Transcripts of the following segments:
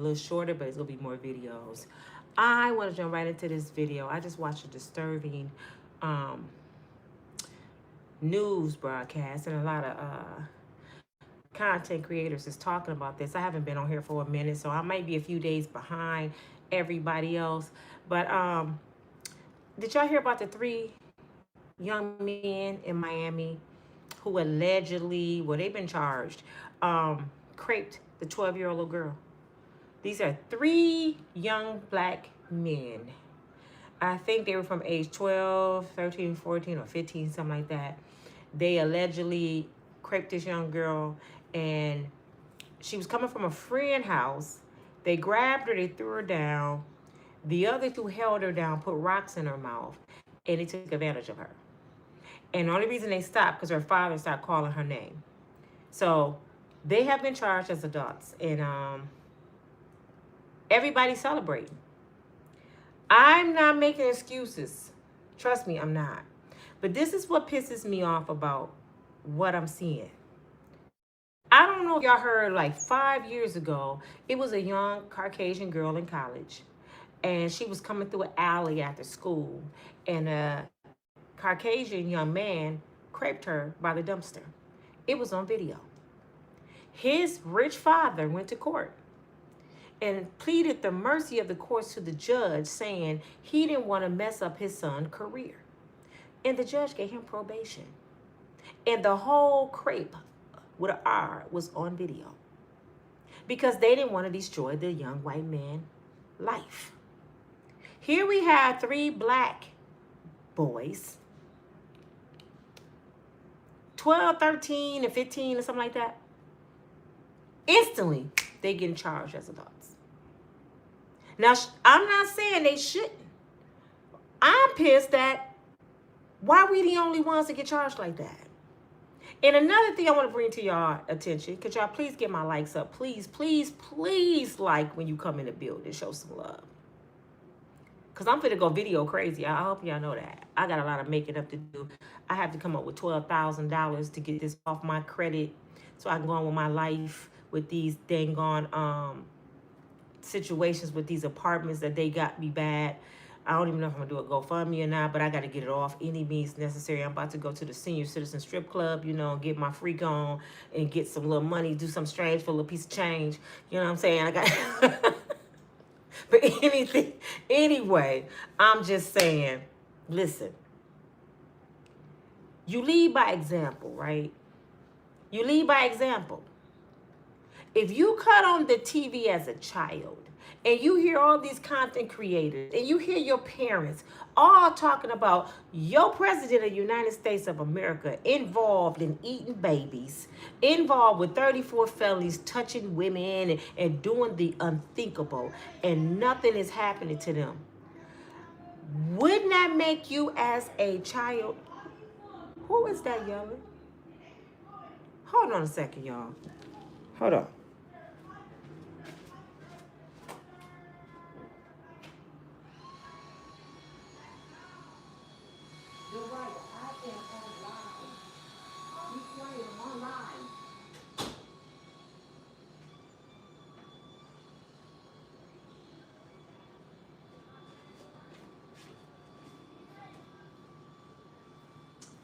little shorter, but it's going to be more videos. I want to jump right into this video. I just watched a disturbing news broadcast, and a lot of content creators is talking about this. I haven't been on here for a minute, so I might be a few days behind everybody else. But did y'all hear about the 3 young men in Miami who allegedly, well, they've been charged, raped the 12-year-old little girl? These are 3 young black men. I think they were from age 12, 13, 14, or 15, something like that. They allegedly raped this young girl, and she was coming from a friend's house. They grabbed her, they threw her down. The other 2 held her down, put rocks in her mouth, and they took advantage of her. And the only reason they stopped because her father started calling her name. So they have been charged as adults, and everybody's celebrating. I'm not making excuses. Trust me, I'm not. But this is what pisses me off about what I'm seeing. I don't know if y'all heard, like 5 years ago, it was a young Caucasian girl in college, and she was coming through an alley after school, and a Caucasian young man raped her by the dumpster. It was on video. His rich father went to court and pleaded the mercy of the courts to the judge, saying he didn't want to mess up his son's career. And the judge gave him probation. And the whole crepe with an R was on video because they didn't want to destroy the young white man's life. Here we have 3 black boys, 12, 13, and 15, or something like that. Instantly, they getting charged as adults. Now, I'm not saying they shouldn't. I'm pissed that why we the only ones that get charged like that. And another thing I want to bring to y'all attention, could y'all please get my likes up? Please, please, please like when you come in the building. Show some love. Because I'm finna go video crazy. I hope y'all know that. I got a lot of making up to do. I have to come up with $12,000 to get this off my credit so I can go on with my life with these dang on situations with these apartments that they got me bad. I don't even know if I'm going to do a GoFundMe or not, but I got to get it off any means necessary. I'm about to go to the senior citizen strip club, you know, get my freak on and get some little money, do something strange for a little piece of change. You know what I'm saying? I got... But anyway, I'm just saying, listen, you lead by example, right? You lead by example. If you cut on the TV as a child and you hear all these content creators and you hear your parents all talking about your president of the United States of America involved in eating babies, involved with 34 felonies, touching women and doing the unthinkable, and nothing is happening to them, wouldn't that make you as a child? Who is that yelling? Hold on a second, y'all. Hold on.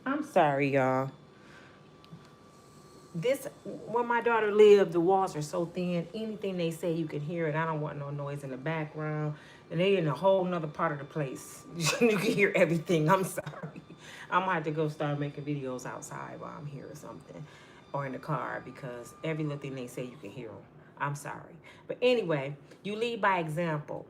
I'm sorry, y'all. Where my daughter lived, the walls are so thin, anything they say, you can hear it. I don't want no noise in the background. And they in a whole nother part of the place. You can hear everything. I'm sorry. I'm gonna have to go start making videos outside while I'm here or something, or in the car, because every little thing they say, you can hear them. I'm sorry. But anyway, you lead by example.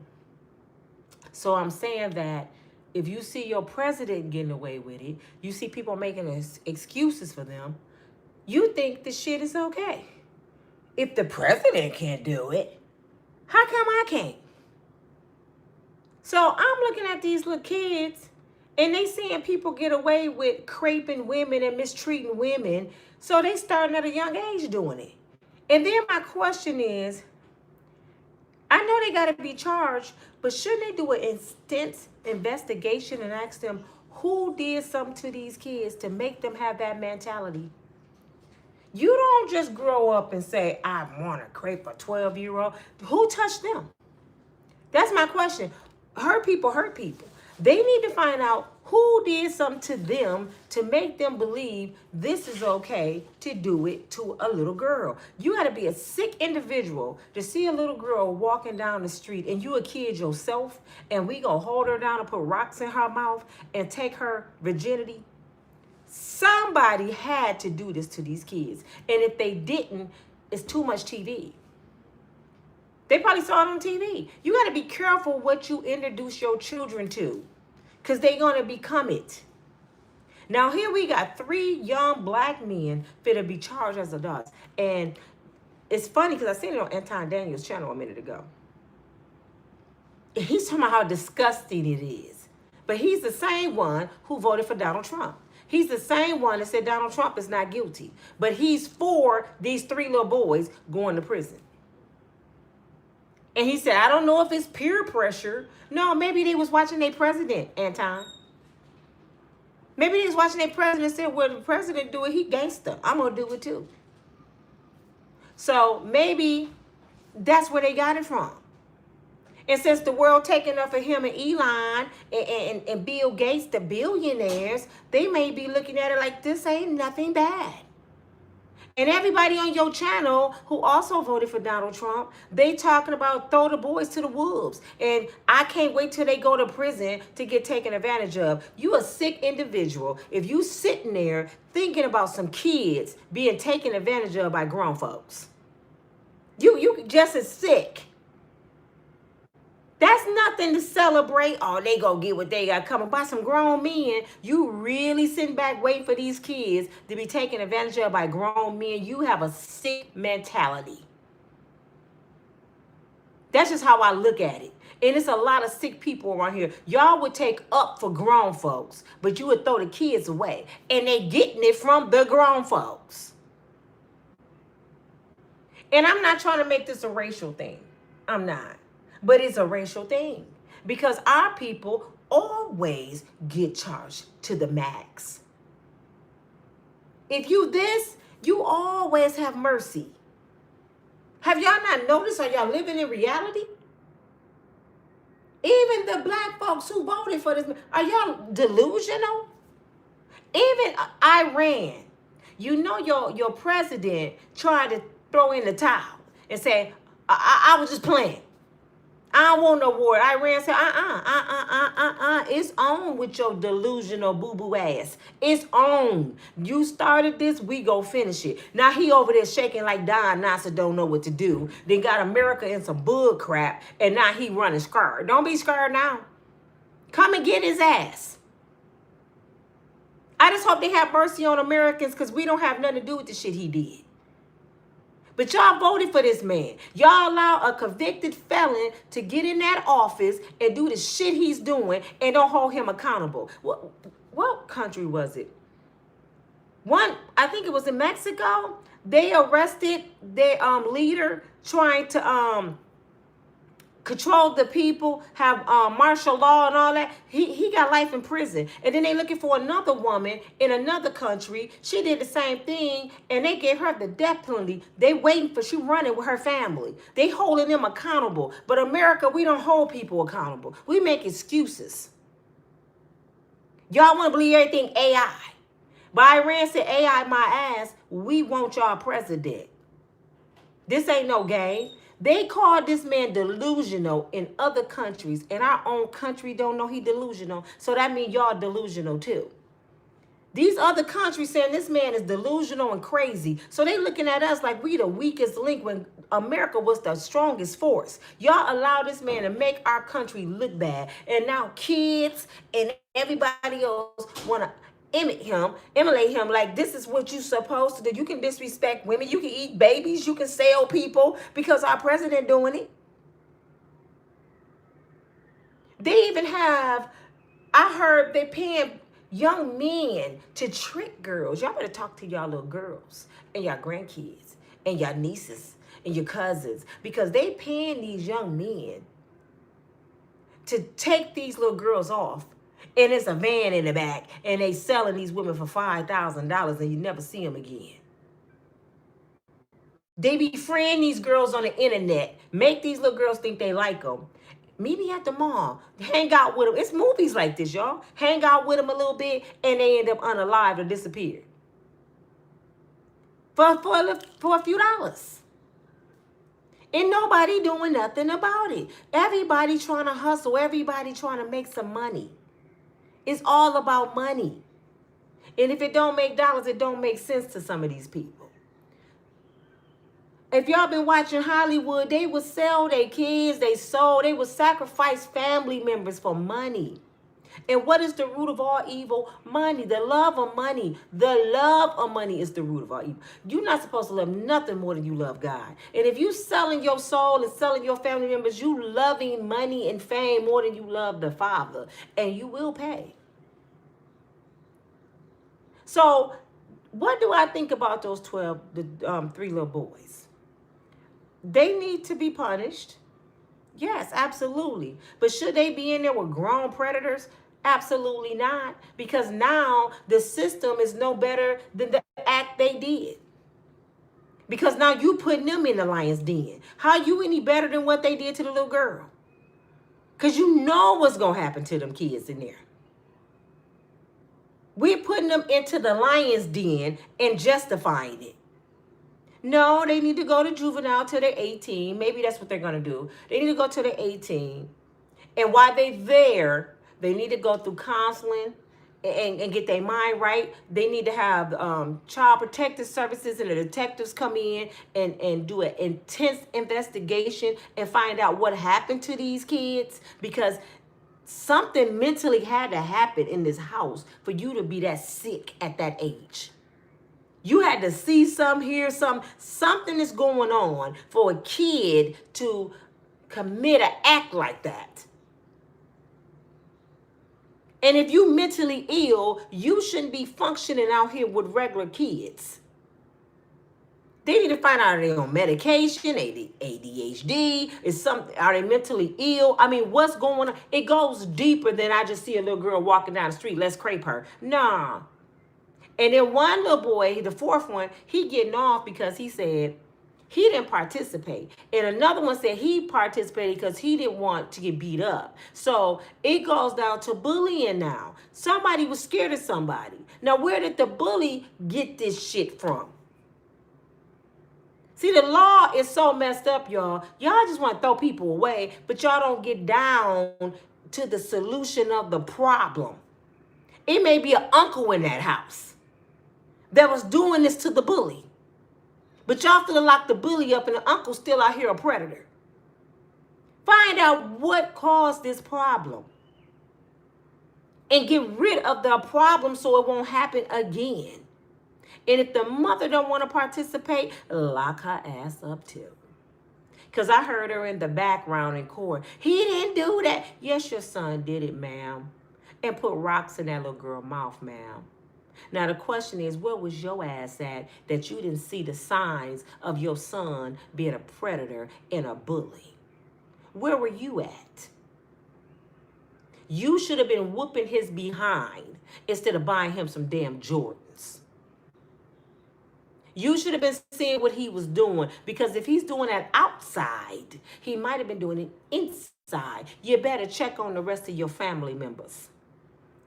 So I'm saying that if you see your president getting away with it, you see people making excuses for them, you think the shit is okay. If the president can't do it, how come I can't? So I'm looking at these little kids, and they seeing people get away with raping women and mistreating women, so they starting at a young age doing it. And then my question is, I know they got to be charged, but shouldn't they do an intense investigation and ask them who did something to these kids to make them have that mentality? You don't just grow up and say, I want to crepe a 12-year-old. Who touched them? That's my question. Hurt people hurt people. They need to find out who did something to them to make them believe this is okay to do it to a little girl. You got to be a sick individual to see a little girl walking down the street and you a kid yourself and we gonna hold her down and put rocks in her mouth and take her virginity. Somebody had to do this to these kids. And if they didn't, it's too much TV. They probably saw it on TV. You got to be careful what you introduce your children to, because they're going to become it. Now, here we got 3 young black men fit to be charged as adults. And it's funny because I seen it on Anton Daniels' channel a minute ago. He's talking about how disgusting it is. But he's the same one who voted for Donald Trump. He's the same one that said Donald Trump is not guilty. But he's for these 3 little boys going to prison. And he said, I don't know if it's peer pressure. No, maybe they was watching their president, Anton. Maybe they was watching their president and said, well, the president do it, he gangster. I'm going to do it too. So maybe that's where they got it from. And since the world taking up for him and Elon and Bill Gates, the billionaires, they may be looking at it like this ain't nothing bad. And everybody on your channel who also voted for Donald Trump, they talking about throw the boys to the wolves. And I can't wait till they go to prison to get taken advantage of. You a sick individual if you sitting there thinking about some kids being taken advantage of by grown folks. You just as sick. That's nothing to celebrate. Oh, they gonna get what they got coming. By some grown men, you really sitting back waiting for these kids to be taken advantage of by grown men. You have a sick mentality. That's just how I look at it. And it's a lot of sick people around here. Y'all would take up for grown folks, but you would throw the kids away. And they getting it from the grown folks. And I'm not trying to make this a racial thing. I'm not. But it's a racial thing because our people always get charged to the max. If you this, you always have mercy. Have y'all not noticed? Are y'all living in reality? Even the black folks who voted for this, are y'all delusional? Even Iran, you know your president tried to throw in the towel and say, I was just playing. I don't want no war. Iran said, it's on with your delusional boo-boo ass. It's on. You started this, we go finish it. Now he over there shaking like Don Nasa don't know what to do. Then got America in some bull crap, and now he running scared. Don't be scared now. Come and get his ass. I just hope they have mercy on Americans because we don't have nothing to do with the shit he did. But y'all voted for this man. Y'all allow a convicted felon to get in that office and do the shit he's doing and don't hold him accountable. What country was it? I think it was in Mexico. They arrested their leader trying to control the people, have martial law and all that. He got life in prison. And then they looking for another woman in another country. She did the same thing, and they gave her the death penalty. They waiting for she running with her family. They holding them accountable. But America, we don't hold people accountable. We make excuses. Y'all want to believe everything AI. But Iran said, AI my ass, we want y'all president. This ain't no game. They called this man delusional in other countries, and our own country don't know he delusional, so that means y'all delusional too. These other countries saying this man is delusional and crazy, so they looking at us like we the weakest link when America was the strongest force. Y'all allow this man to make our country look bad, and now kids and everybody else want to emulate him like this is what you supposed to do. You can disrespect women, you can eat babies, you can sell people because our president doing it. They even have, I heard they paying young men to trick girls. Y'all better talk to y'all little girls and y'all grandkids and y'all nieces and your cousins because they paying these young men to take these little girls off. And it's a van in the back, and they selling these women for $5,000, and you never see them again. They befriend these girls on the internet, make these little girls think they like them. Meet me at the mall, hang out with them. It's movies like this, y'all. Hang out with them a little bit, and they end up unalived or disappeared for a few dollars. And nobody doing nothing about it. Everybody trying to hustle. Everybody trying to make some money. It's all about money. And if it don't make dollars, it don't make sense to some of these people. If y'all been watching Hollywood, they would sell their kids, they would sacrifice family members for money. And what is the root of all evil? Money. The love of money. The love of money is the root of all evil. You're not supposed to love nothing more than you love God. And if you selling your soul and selling your family members, you loving money and fame more than you love the Father. And you will pay. So what do I think about those 3 little boys? They need to be punished. Yes, absolutely. But should they be in there with grown predators? Absolutely not. Because now the system is no better than the act they did. Because now you putting them in the lion's den. How you any better than what they did to the little girl? Because you know what's going to happen to them kids in there. We're putting them into the lion's den and justifying it. No, they need to go to juvenile till they're 18. Maybe that's what they're going to do. They need to go till they're 18. And while they're there, they need to go through counseling and get their mind right. They need to have child protective services and the detectives come in and do an intense investigation and find out what happened to these kids, because something mentally had to happen in this house for you to be that sick at that age. You had to see some, hear some, something is going on for a kid to commit an act like that. And if you mentally ill, you shouldn't be functioning out here with regular kids. They need to find out, are they on medication, ADHD, are they mentally ill? I mean, what's going on? It goes deeper than I just see a little girl walking down the street, let's crepe her. Nah. And then one little boy, the fourth one, he getting off because he said he didn't participate. And another one said he participated because he didn't want to get beat up. So it goes down to bullying now. Somebody was scared of somebody. Now, where did the bully get this shit from? See, the law is so messed up, y'all. Y'all just want to throw people away, but y'all don't get down to the solution of the problem. It may be an uncle in that house that was doing this to the bully. But y'all feel like the bully up and the uncle still out here a predator. Find out what caused this problem. And get rid of the problem so it won't happen again. And if the mother don't want to participate, lock her ass up too. Because I heard her in the background in court. He didn't do that. Yes, your son did it, ma'am. And put rocks in that little girl's mouth, ma'am. Now, the question is, where was your ass at that you didn't see the signs of your son being a predator and a bully? Where were you at? You should have been whooping his behind instead of buying him some damn Jordans. You should have been seeing what he was doing, because if he's doing that outside, he might have been doing it inside. You better check on the rest of your family members.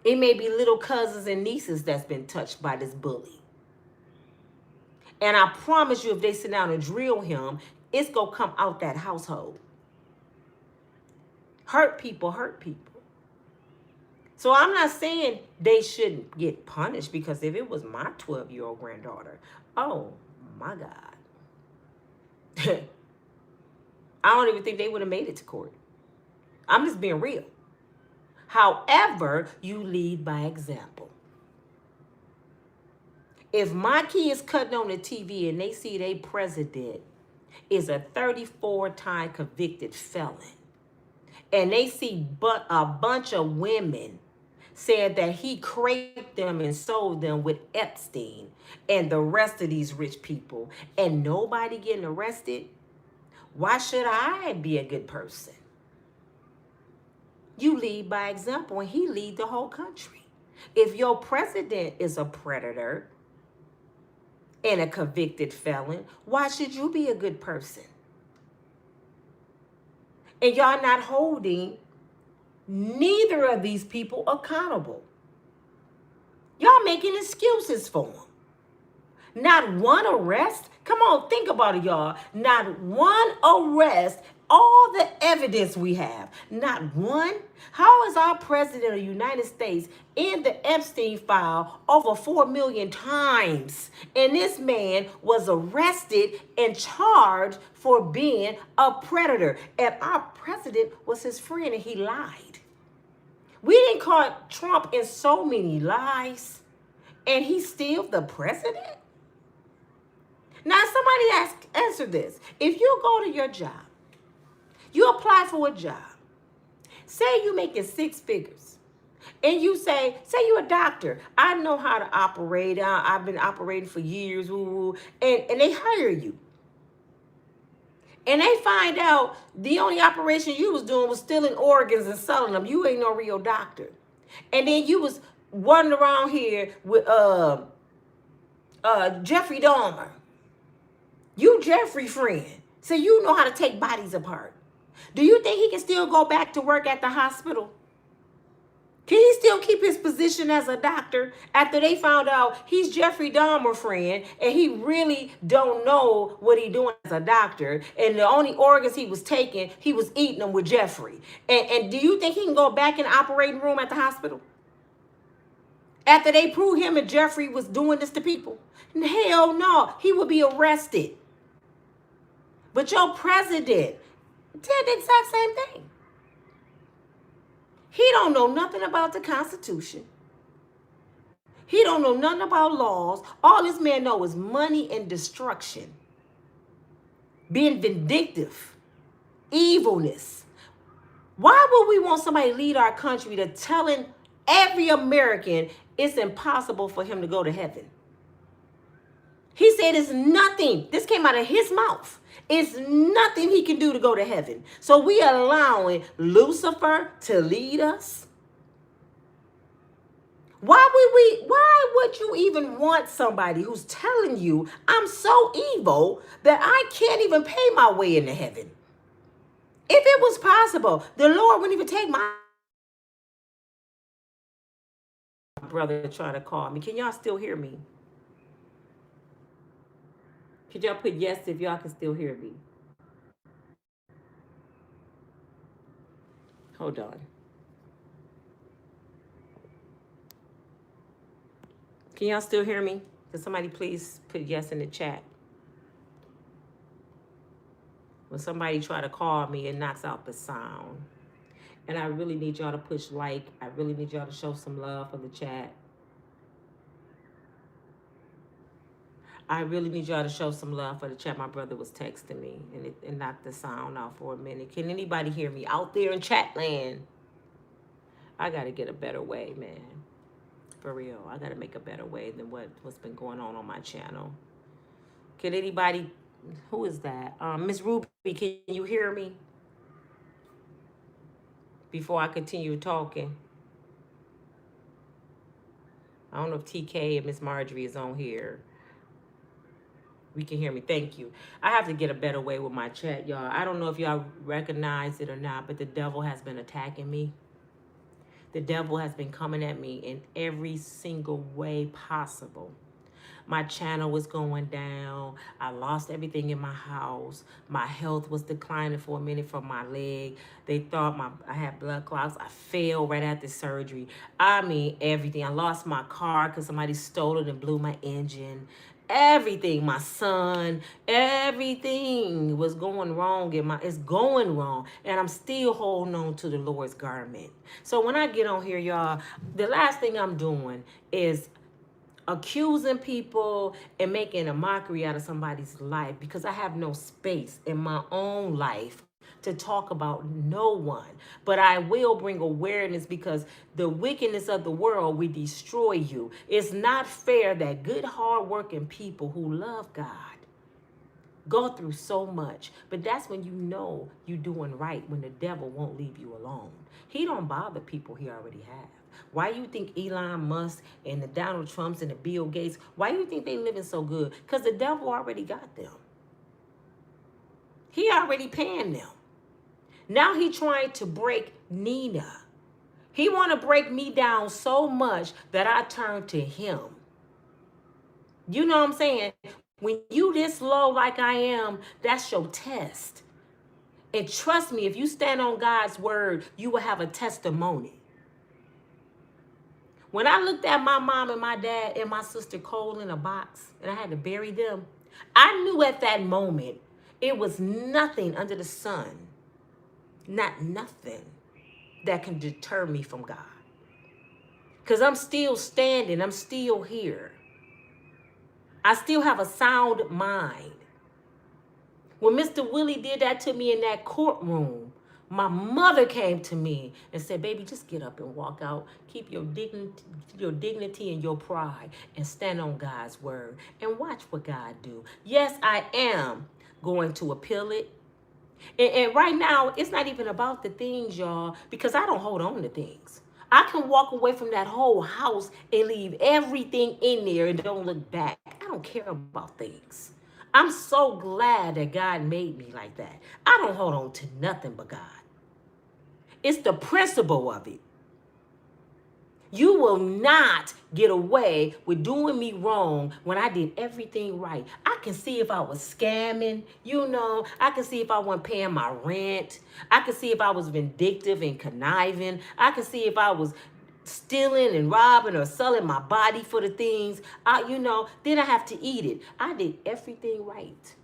It may be little cousins and nieces that's been touched by this bully. And I promise you, if they sit down and drill him, it's going to come out that household. Hurt people hurt people. So I'm not saying they shouldn't get punished, because if it was my 12-year-old granddaughter, oh my God. I don't even think they would have made it to court. I'm just being real. However, you lead by example. If my kids cutting on the TV and they see their president is a 34-time convicted felon, and they see a bunch of women saying that he raped them and sold them with Epstein and the rest of these rich people, and nobody getting arrested, why should I be a good person? You lead by example, and he lead the whole country. If your president is a predator, and a convicted felon. Why should you be a good person? And y'all not holding neither of these people accountable. Y'all making excuses for them. Not one arrest. Come on, think about it, y'all. Not one arrest. All the evidence we have. Not one. How is our president of the United States in the Epstein file over 4 million times? And this man was arrested and charged for being a predator. And our president was his friend and he lied. We didn't caught Trump in so many lies. And he's still the president? Now, somebody answer this. If you go to your job, you apply for a job, say you're making 6 figures, and you say you're a doctor. I know how to operate. I've been operating for years, and they hire you. And they find out the only operation you was doing was stealing organs and selling them. You ain't no real doctor. And then you was wandering around here with Jeffrey Dahmer. You Jeffrey friend. So you know how to take bodies apart. Do you think he can still go back to work at the hospital? Can he still keep his position as a doctor after they found out he's Jeffrey Dahmer friend and he really don't know what he doing as a doctor, and the only organs he was taking, he was eating them with Jeffrey? And do you think he can go back in the operating room at the hospital after they proved him and Jeffrey was doing this to people? Hell no, he would be arrested. But your president did the exact same thing. He don't know nothing about the Constitution. He don't know nothing about laws. All this man knows is money and destruction. Being vindictive. Evilness. Why would we want somebody to lead our country to telling every American it's impossible for him to go to heaven? He said it's nothing. This came out of his mouth. It's nothing he can do to go to heaven. So we allowing Lucifer to lead us? Why would you even want somebody who's telling you I'm so evil that I can't even pay my way into heaven? If it was possible, the Lord wouldn't even take my brother trying to call me. Can y'all still hear me? Could y'all put yes if y'all can still hear me? Hold on. Can y'all still hear me? Can somebody please put yes in the chat? When somebody try to call me, it knocks out the sound. And I really need y'all to push like. I really need y'all to show some love for the chat. I really need y'all to show some love for the chat. My brother was texting me and it knocked the sound out for a minute. Can anybody hear me out there in chat land? I got to get a better way, man. For real. I got to make a better way than what's been going on my channel. Can anybody, who is that? Miss Ruby, can you hear me? Before I continue talking. I don't know if TK and Miss Marjorie is on here. We can hear me. Thank you. I have to get a better way with my chat, y'all. I don't know if y'all recognize it or not, but the devil has been attacking me. The devil has been coming at me in every single way possible. My channel was going down. I lost everything in my house. My health was declining for a minute from my leg. They thought I had blood clots. I fell right after surgery. I mean, everything. I lost my car because somebody stole it and blew my engine. Everything, my son, everything was going wrong. It's going wrong. And I'm still holding on to the Lord's garment. So when I get on here, y'all, the last thing I'm doing is accusing people and making a mockery out of somebody's life, because I have no space in my own life to talk about no one. But I will bring awareness, because the wickedness of the world will destroy you. It's not fair that good, hard-working people who love God Go through so much. But that's when you know you're doing right, when the devil won't leave you alone. He don't bother people he already have. Why you think Elon Musk and the Donald Trumps and the Bill Gates, why you think they living so good? Because the devil already got them. He already paying them. Now he trying to break Nina. He want to break me down so much that I turn to him. You know what I'm saying? When you this low like I am, that's your test. And trust me, if you stand on God's word, you will have a testimony. When I looked at my mom and my dad and my sister cold in a box and I had to bury them, I knew at that moment it was nothing under the sun, not nothing that can deter me from God. Because I'm still standing, I'm still here. I still have a sound mind. When Mr. Willie did that to me in that courtroom, my mother came to me and said, baby, just get up and walk out. Keep your dignity and your pride and stand on God's word and watch what God do. Yes, I am going to appeal it. And right now, it's not even about the things, y'all, because I don't hold on to things. I can walk away from that whole house and leave everything in there and don't look back. I don't care about things. I'm so glad that God made me like that. I don't hold on to nothing but God. It's the principle of it. You will not get away with doing me wrong when I did everything right. I can see if I was scamming, I can see if I wasn't paying my rent. I can see if I was vindictive and conniving. I can see if I was stealing and robbing or selling my body for the things, then I have to eat it. I did everything right.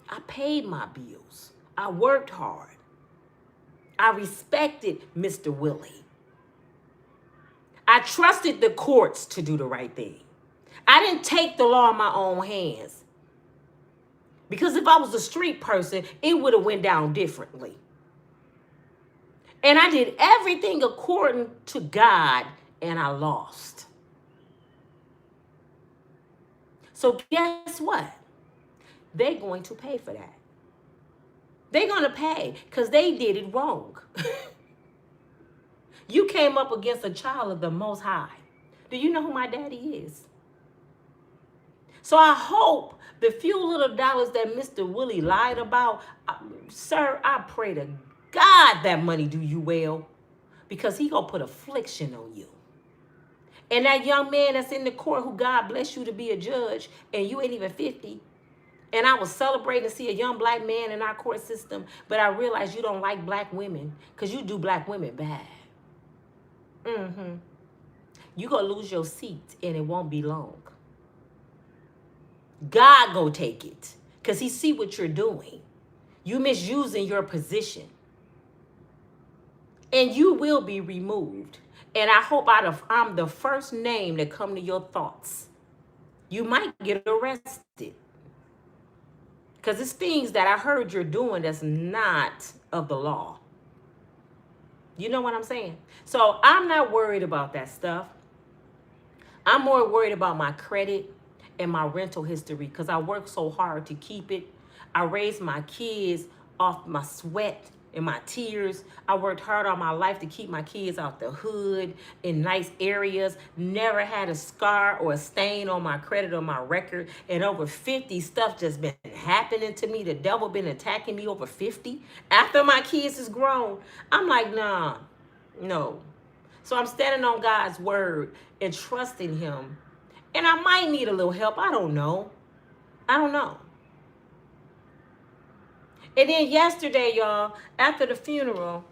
I paid my bills. I worked hard. I respected Mr. Willie. I trusted the courts to do the right thing. I didn't take the law in my own hands. Because if I was a street person, it would have went down differently. And I did everything according to God, and I lost. So guess what? They're going to pay for that. They're going to pay because they did it wrong. You came up against a child of the Most High. Do you know who my daddy is? So I hope the few little dollars that Mr. Willie lied about, sir, I pray to God that money do you well, because he gonna put affliction on you. And that young man that's in the court, who God bless you to be a judge, and you ain't even 50. And I was celebrating to see a young black man in our court system, but I realized you don't like black women because you do black women bad. You gonna lose your seat and it won't be long. God go take it because he see what you're doing. You misusing your position. And you will be removed. And I hope I'm the first name that come to your thoughts. You might get arrested. Because it's things that I heard you're doing that's not of the law. You know what I'm saying? So I'm not worried about that stuff. I'm more worried about my credit and my rental history because I work so hard to keep it. I raised my kids off my sweat and my tears. I worked hard all my life to keep my kids out the hood in nice areas. Never had a scar or a stain on my credit or my record. And over 50, stuff just been happening to me. The devil been attacking me over 50. After my kids is grown, I'm like, nah, no. So I'm standing on God's word and trusting him. And I might need a little help. I don't know. And then yesterday, y'all, after the funeral,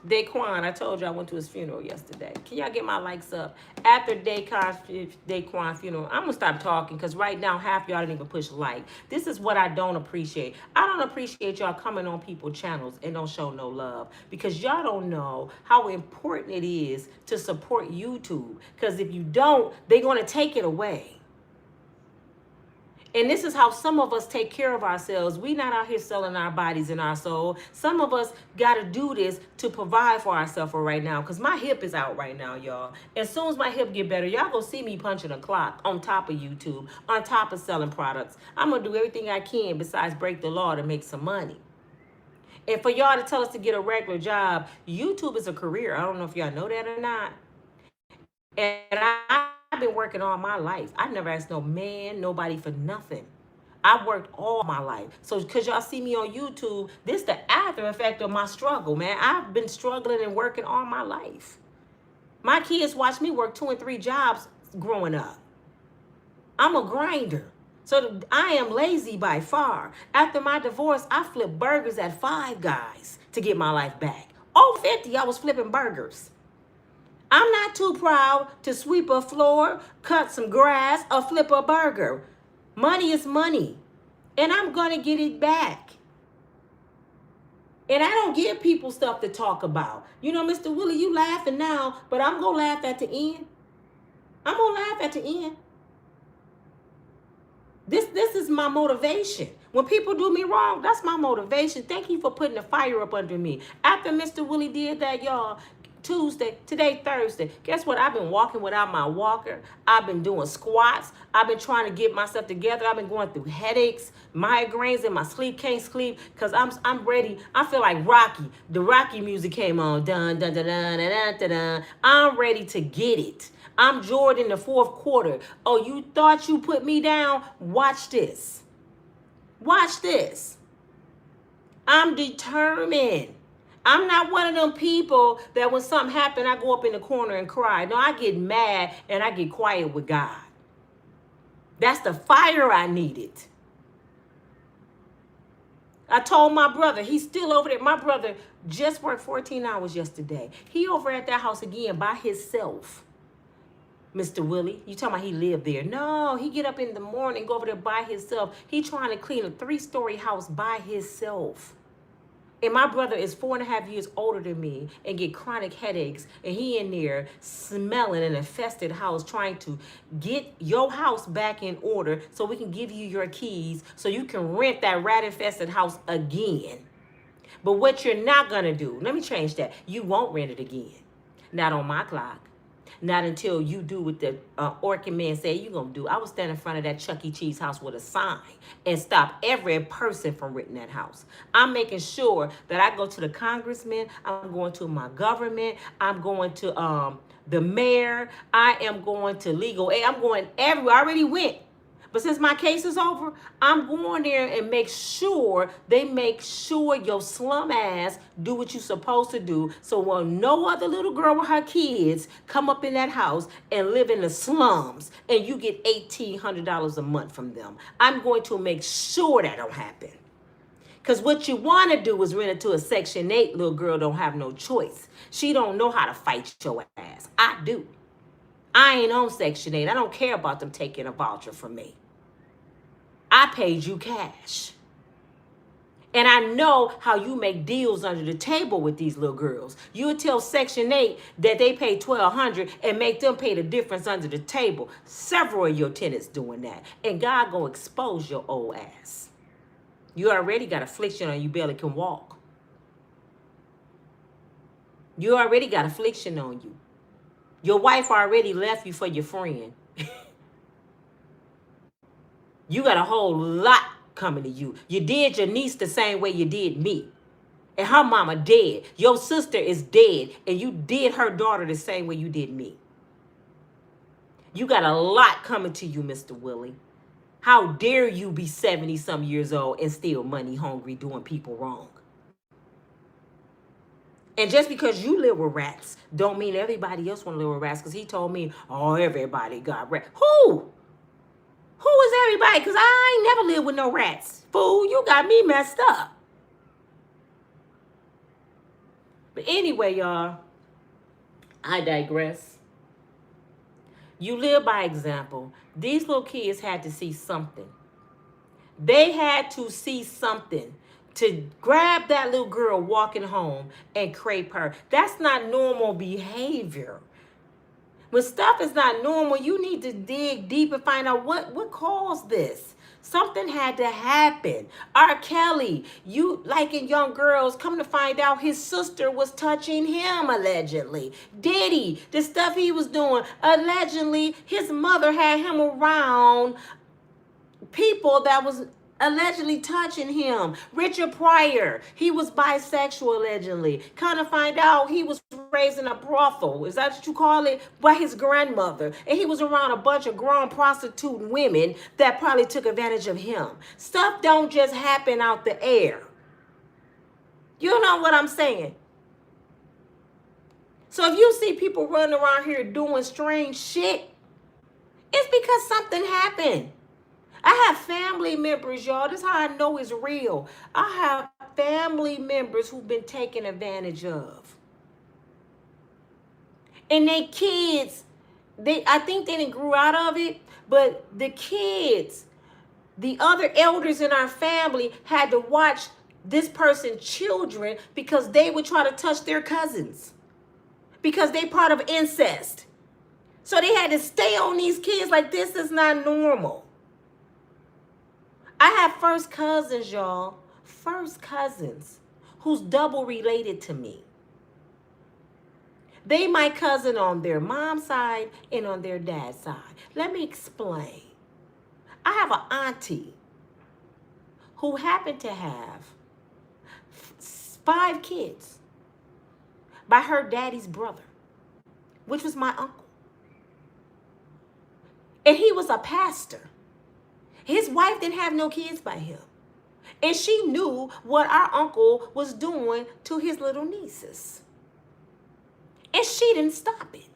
Daquan, I told you I went to his funeral yesterday. Can y'all get my likes up? After Daquan funeral, I'm going to stop talking because right now half y'all didn't even push like. This is what I don't appreciate. I don't appreciate y'all coming on people's channels and don't show no love because y'all don't know how important it is to support YouTube. Because if you don't, they're going to take it away. And this is how some of us take care of ourselves. We not out here selling our bodies and our soul. Some of us got to do this to provide for ourselves for right now. Because my hip is out right now, y'all. As soon as my hip get better, y'all gonna see me punching a clock on top of YouTube, on top of selling products. I'm gonna do everything I can besides break the law to make some money. And for y'all to tell us to get a regular job, YouTube is a career. I don't know if y'all know that or not. And I've been working all my life. I never asked no man, nobody for nothing. I worked all my life. So because y'all see me on YouTube, this the after effect of my struggle, man. I've been struggling and working all my life. My kids watch me work 2 and 3 jobs growing up. I'm a grinder. So I am lazy by far. After my divorce, I flipped burgers at Five Guys to get my life back. Oh, 50, I was flipping burgers. I'm not too proud to sweep a floor, cut some grass, or flip a burger. Money is money, and I'm going to get it back. And I don't give people stuff to talk about. You know, Mr. Willie, you laughing now, but I'm going to laugh at the end. I'm going to laugh at the end. This is my motivation. When people do me wrong, that's my motivation. Thank you for putting the fire up under me. After Mr. Willie did that, y'all, Tuesday, today, Thursday. Guess what? I've been walking without my walker. I've been doing squats. I've been trying to get myself together. I've been going through headaches, migraines in my sleep. Can't sleep because I'm ready. I feel like Rocky. The Rocky music came on. Dun, dun, dun, dun, dun, dun, dun, dun. I'm ready to get it. I'm Jordan in the 4th quarter. Oh, you thought you put me down? Watch this. Watch this. I'm determined. I'm not one of them people that when something happens, I go up in the corner and cry. No, I get mad and I get quiet with God. That's the fire I needed. I told my brother, he's still over there. My brother just worked 14 hours yesterday. He over at that house again by himself. Mr. Willie, you talking about he lived there? No, he get up in the morning, go over there by himself. He trying to clean a 3-story house by himself. And my brother is 4.5 years older than me and get chronic headaches. And he in there smelling an infested house, trying to get your house back in order so we can give you your keys so you can rent that rat-infested house again. But what you're not going to do, let me change that. You won't rent it again. Not on my clock. Not until you do what the Orkin man said you're going to do. I would stand in front of that Chuck E. Cheese house with a sign and stop every person from renting that house. I'm making sure that I go to the congressman. I'm going to my government. I'm going to the mayor. I am going to legal aid. I'm going everywhere. I already went. But since my case is over, I'm going there and make sure your slum ass do what you're supposed to do. So when no other little girl with her kids come up in that house and live in the slums and you get $1,800 a month from them, I'm going to make sure that don't happen. Because what you want to do is rent it to a Section 8 little girl don't have no choice. She don't know how to fight your ass. I do. I ain't on Section 8. I don't care about them taking a voucher from me. I paid you cash. And I know how you make deals under the table with these little girls. You would tell Section 8 that they pay $1,200 and make them pay the difference under the table. Several of your tenants doing that. And God gonna expose your old ass. You already got affliction on you, barely can walk. You already got affliction on you. Your wife already left you for your friend. You got a whole lot coming to you. You did your niece the same way you did me. And her mama dead. Your sister is dead. And you did her daughter the same way you did me. You got a lot coming to you, Mr. Willie. How dare you be 70-some years old and still money hungry doing people wrong? And just because you live with rats don't mean everybody else want to live with rats. Because he told me, oh, everybody got rats. Who? Who is everybody? Because I ain't never lived with no rats. Fool, you got me messed up. But anyway, y'all, I digress. You live by example. These little kids had to see something. They had to see something to grab that little girl walking home and crepe her. That's not normal behavior. When stuff is not normal, you need to dig deep and find out what caused this. Something had to happen. R. Kelly, you liking young girls, come to find out his sister was touching him allegedly. Diddy, the stuff he was doing, allegedly his mother had him around people that was allegedly touching him. Richard Pryor, he was bisexual allegedly. Kind of find out he was raised in a brothel, is that what you call it, by his grandmother. And he was around a bunch of grown prostitute women that probably took advantage of him. Stuff don't just happen out the air. You know what I'm saying? So if you see people running around here doing strange shit, it's because something happened. I have family members, y'all. This is how I know it's real. I have family members who've been taken advantage of. And they kids, I think they didn't grew out of it, but the kids, the other elders in our family had to watch this person's children because they would try to touch their cousins because they part of incest. So they had to stay on these kids like this is not normal. I have first cousins, y'all. First cousins who's double related to me. They my cousin on their mom's side and on their dad's side. Let me explain. I have an auntie who happened to have 5 kids by her daddy's brother, which was my uncle. And he was a pastor. His wife didn't have no kids by him. And she knew what our uncle was doing to his little nieces. And she didn't stop it.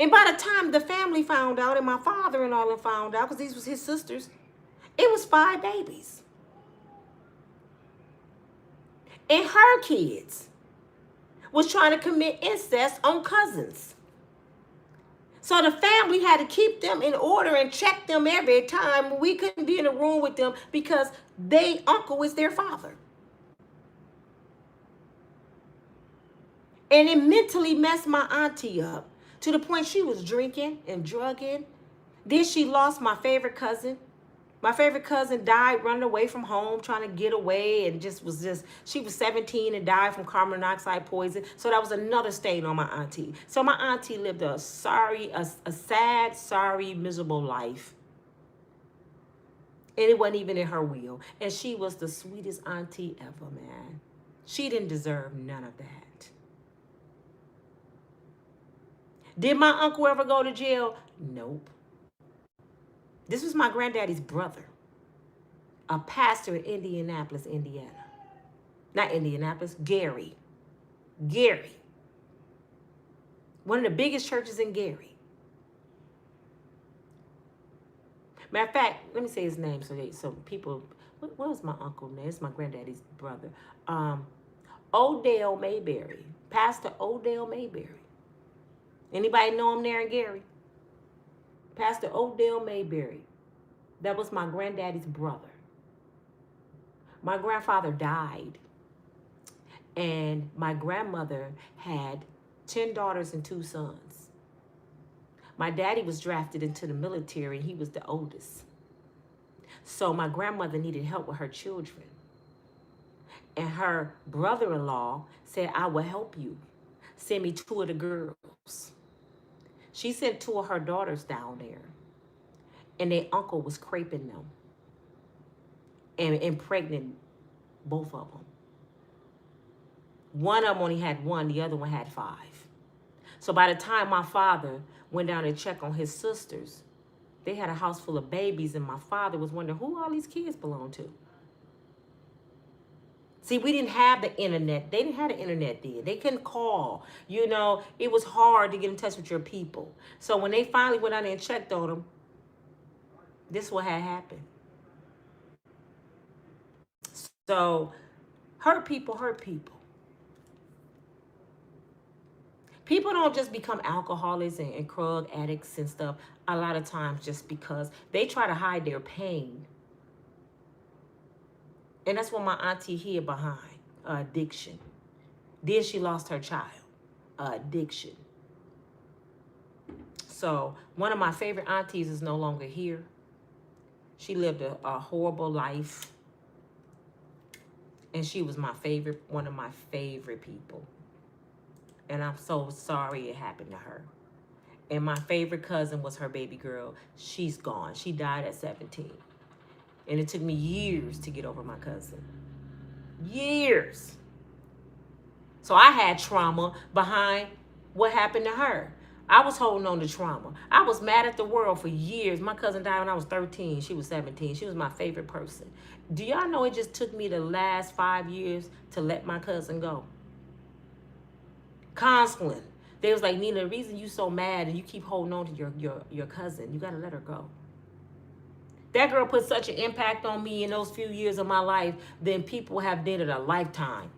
And by the time the family found out, and my father and all them found out, because these was his sisters, it was 5 babies. And her kids was trying to commit incest on cousins. So the family had to keep them in order and check them every time. We couldn't be in a room with them because their uncle was their father. And it mentally messed my auntie up to the point she was drinking and drugging. Then she lost my favorite cousin. My favorite cousin died running away from home, trying to get away, and she was 17 and died from carbon monoxide poison. So that was another stain on my auntie. So my auntie lived a sad, sorry, miserable life. And it wasn't even in her will. And she was the sweetest auntie ever, man. She didn't deserve none of that. Did my uncle ever go to jail? Nope. This was my granddaddy's brother, a pastor in Indianapolis, Indiana. Not Indianapolis, Gary. Gary. One of the biggest churches in Gary. Matter of fact, let me say his name so people, what was my uncle name? It's my granddaddy's brother. Odell Mayberry. Pastor Odell Mayberry. Anybody know him there in Gary? Pastor Odell Mayberry. That was my granddaddy's brother. My grandfather died. And my grandmother had 10 daughters and 2 sons. My daddy was drafted into the military and he was the oldest. So my grandmother needed help with her children. And her brother-in-law said, I will help you. Send me 2 of the girls. She sent 2 of her daughters down there. And their uncle was craping them. And impregnated both of them. One of them only had 1, the other one had 5. So by the time my father went down to check on his sisters, they had a house full of babies, and my father was wondering who all these kids belong to. See, we didn't have the internet. They didn't have the internet then. They couldn't call. You know, it was hard to get in touch with your people. So when they finally went out there and checked on them, this is what had happened. So, hurt people hurt people. People don't just become alcoholics and drug addicts and stuff a lot of times just because they try to hide their pain. And that's what my auntie hid behind, addiction. Then she lost her child, addiction. So one of my favorite aunties is no longer here. She lived a horrible life. And she was one of my favorite people. And I'm so sorry it happened to her. And my favorite cousin was her baby girl. She's gone. She died at 17. And it took me years to get over my cousin. Years. So I had trauma behind what happened to her. I was holding on to trauma. I was mad at the world for years. My cousin died when I was 13. She was 17. She was my favorite person. Do y'all know it just took me the last 5 years to let my cousin go? Counseling. They was like, Nina, the reason you so mad and you keep holding on to your cousin, you got to let her go. That girl put such an impact on me in those few years of my life than people have did in a lifetime.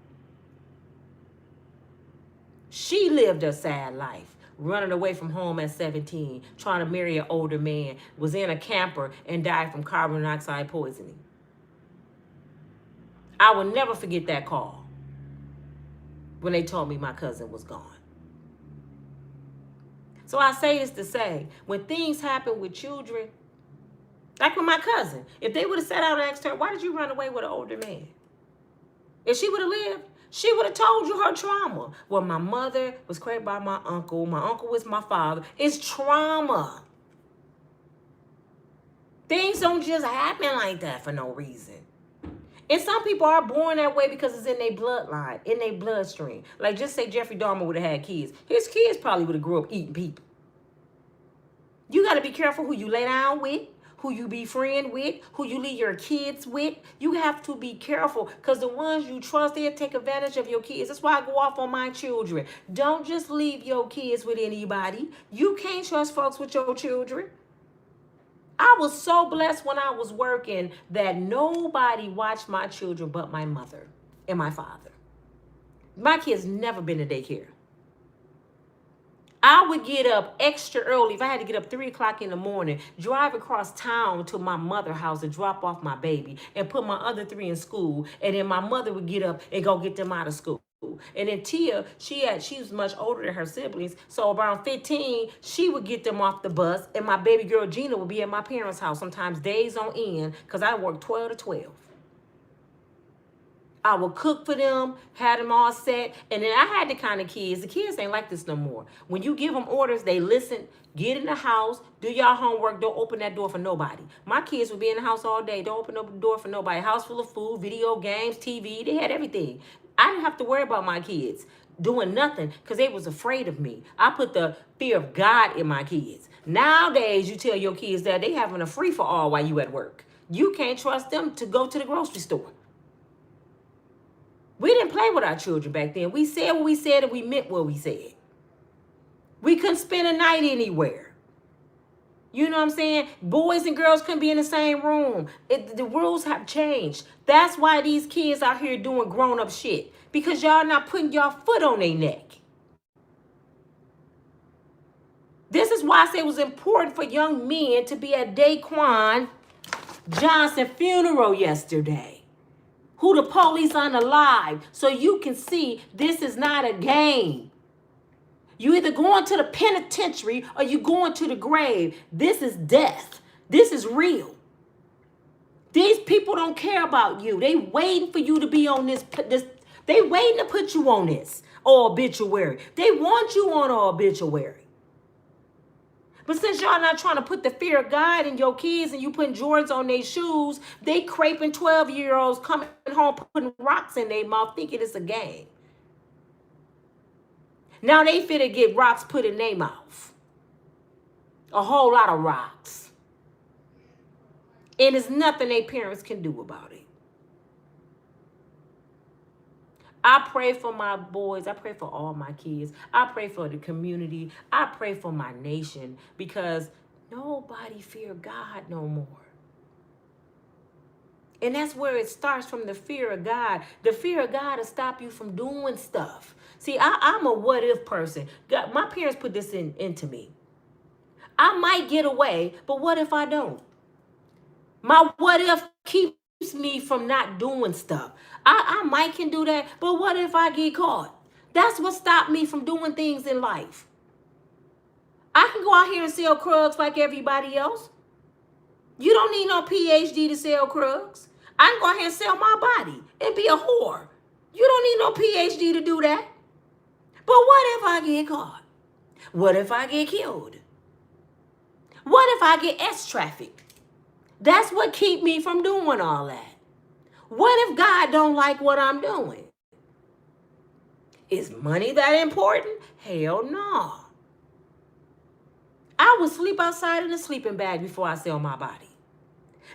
She lived a sad life, running away from home at 17, trying to marry an older man, was in a camper and died from carbon monoxide poisoning. I will never forget that call when they told me my cousin was gone. So I say this to say, when things happen with children, like with my cousin, if they would have sat out and asked her, why did you run away with an older man? If she would have lived, she would have told you her trauma. Well, my mother was created by my uncle. My uncle was my father. It's trauma. Things don't just happen like that for no reason. And some people are born that way because it's in their bloodline, in their bloodstream. Like, just say Jeffrey Dahmer would have had kids. His kids probably would have grew up eating people. You got to be careful who you lay down with, who you be friend with, who you leave your kids with. You have to be careful because the ones you trust, they'll take advantage of your kids. That's why I go off on my children. Don't just leave your kids with anybody. You can't trust folks with your children. I was so blessed when I was working that nobody watched my children but my mother and my father. My kids never been to daycare. I would get up extra early. If I had to get up 3 o'clock in the morning, drive across town to my mother's house to drop off my baby and put my other 3 in school. And then my mother would get up and go get them out of school. And then Tia, she was much older than her siblings. So around 15, she would get them off the bus. And my baby girl Gina would be at my parents' house sometimes days on end because I worked 12 to 12. I would cook for them, had them all set. And then I had the kind of kids, the kids ain't like this no more. When you give them orders, they listen, get in the house, do y'all homework, don't open that door for nobody. My kids would be in the house all day, don't open up the door for nobody. House full of food, video games, TV, they had everything. I didn't have to worry about my kids doing nothing because they was afraid of me. I put the fear of God in my kids. Nowadays, you tell your kids that they having a free-for-all while you at work. You can't trust them to go to the grocery store. We didn't play with our children back then. We said what we said and we meant what we said. We couldn't spend a night anywhere. You know what I'm saying? Boys and girls couldn't be in the same room. The rules have changed. That's why these kids out here doing grown-up shit. Because y'all not putting y'all foot on their neck. This is why I say it was important for young men to be at Daquan Johnson funeral yesterday. Who the police unalive, so you can see this is not a game. You either going to the penitentiary or you going to the grave. This is death. This is real. These people don't care about you. They waiting for you to be on this. They waiting to put you on this obituary. They want you on an obituary. But since y'all not trying to put the fear of God in your kids and you putting Jordans on their shoes, they craping 12-year-olds coming home putting rocks in their mouth thinking it's a game. Now they finna get rocks put in their mouth. A whole lot of rocks. And there's nothing their parents can do about it. I pray for my boys. I pray for all my kids. I pray for the community. I pray for my nation because nobody fear God no more. And that's where it starts, from the fear of God. The fear of God will stop you from doing stuff. See, I'm a what if person. God, my parents put this into me. I might get away, but what if I don't? My what if keeps me from not doing stuff. I might can do that, but what if I get caught? That's what stopped me from doing things in life. I can go out here and sell drugs like everybody else. You don't need no PhD to sell drugs. I can go ahead and sell my body and be a whore. You don't need no PhD to do that. But what if I get caught? What if I get killed? What if I get trafficked? That's what keep me from doing all that. What if God don't like what I'm doing? Is money that important? Hell no. I would sleep outside in a sleeping bag before I sell my body.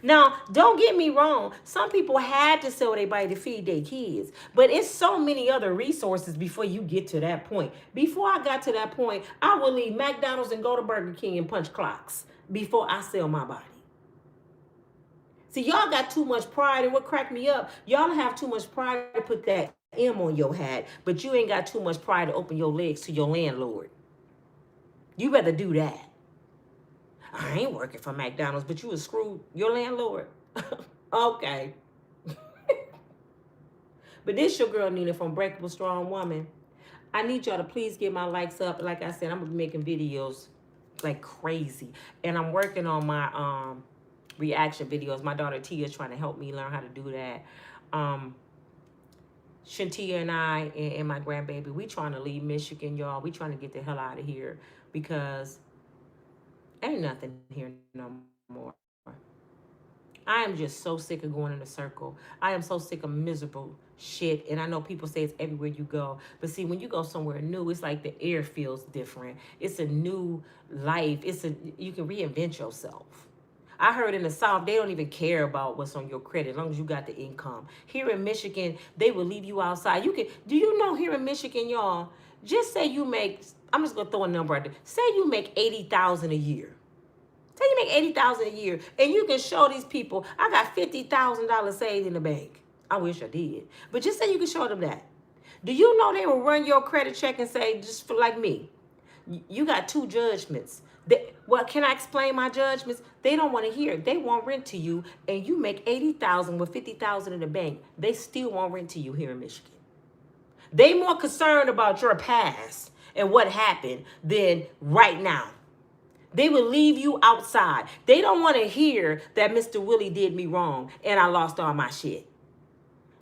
Now, don't get me wrong. Some people had to sell their body to feed their kids. But it's so many other resources before you get to that point. Before I got to that point, I would leave McDonald's and go to Burger King and punch clocks before I sell my body. See, y'all got too much pride, and what cracked me up, y'all have too much pride to put that M on your hat, but you ain't got too much pride to open your legs to your landlord. You better do that. I ain't working for McDonald's, but you would screw your landlord. Okay. But this your girl Nina from Unbreakable Strong Woman. I need y'all to please get my likes up. Like I said, I'm going to be making videos like crazy. And I'm working on my reaction videos. My daughter Tia is trying to help me learn how to do that. Shantia and I and my grandbaby, we trying to leave Michigan, y'all. We trying to get the hell out of here because ain't nothing here no more. I am just so sick of going in a circle. I am so sick of miserable shit. And I know people say it's everywhere you go. But see, when you go somewhere new, it's like the air feels different. It's a new life. You can reinvent yourself. I heard in the South, they don't even care about what's on your credit as long as you got the income. Here in Michigan, they will leave you outside. Do you know here in Michigan, y'all, just say you make, I'm just going to throw a number out there. Say you make $80,000 a year. Say you make $80,000 a year, and you can show these people, I got $50,000 saved in the bank. I wish I did. But just say you can show them that. Do you know they will run your credit check and say, just for like me, you got 2 judgments. Well, can I explain my judgments? They don't want to hear it. They won't rent to you, and you make $80,000 with $50,000 in the bank. They still won't rent to you here in Michigan. They more concerned about your past and what happened than right now. They will leave you outside. They don't want to hear that Mr. Willie did me wrong and I lost all my shit.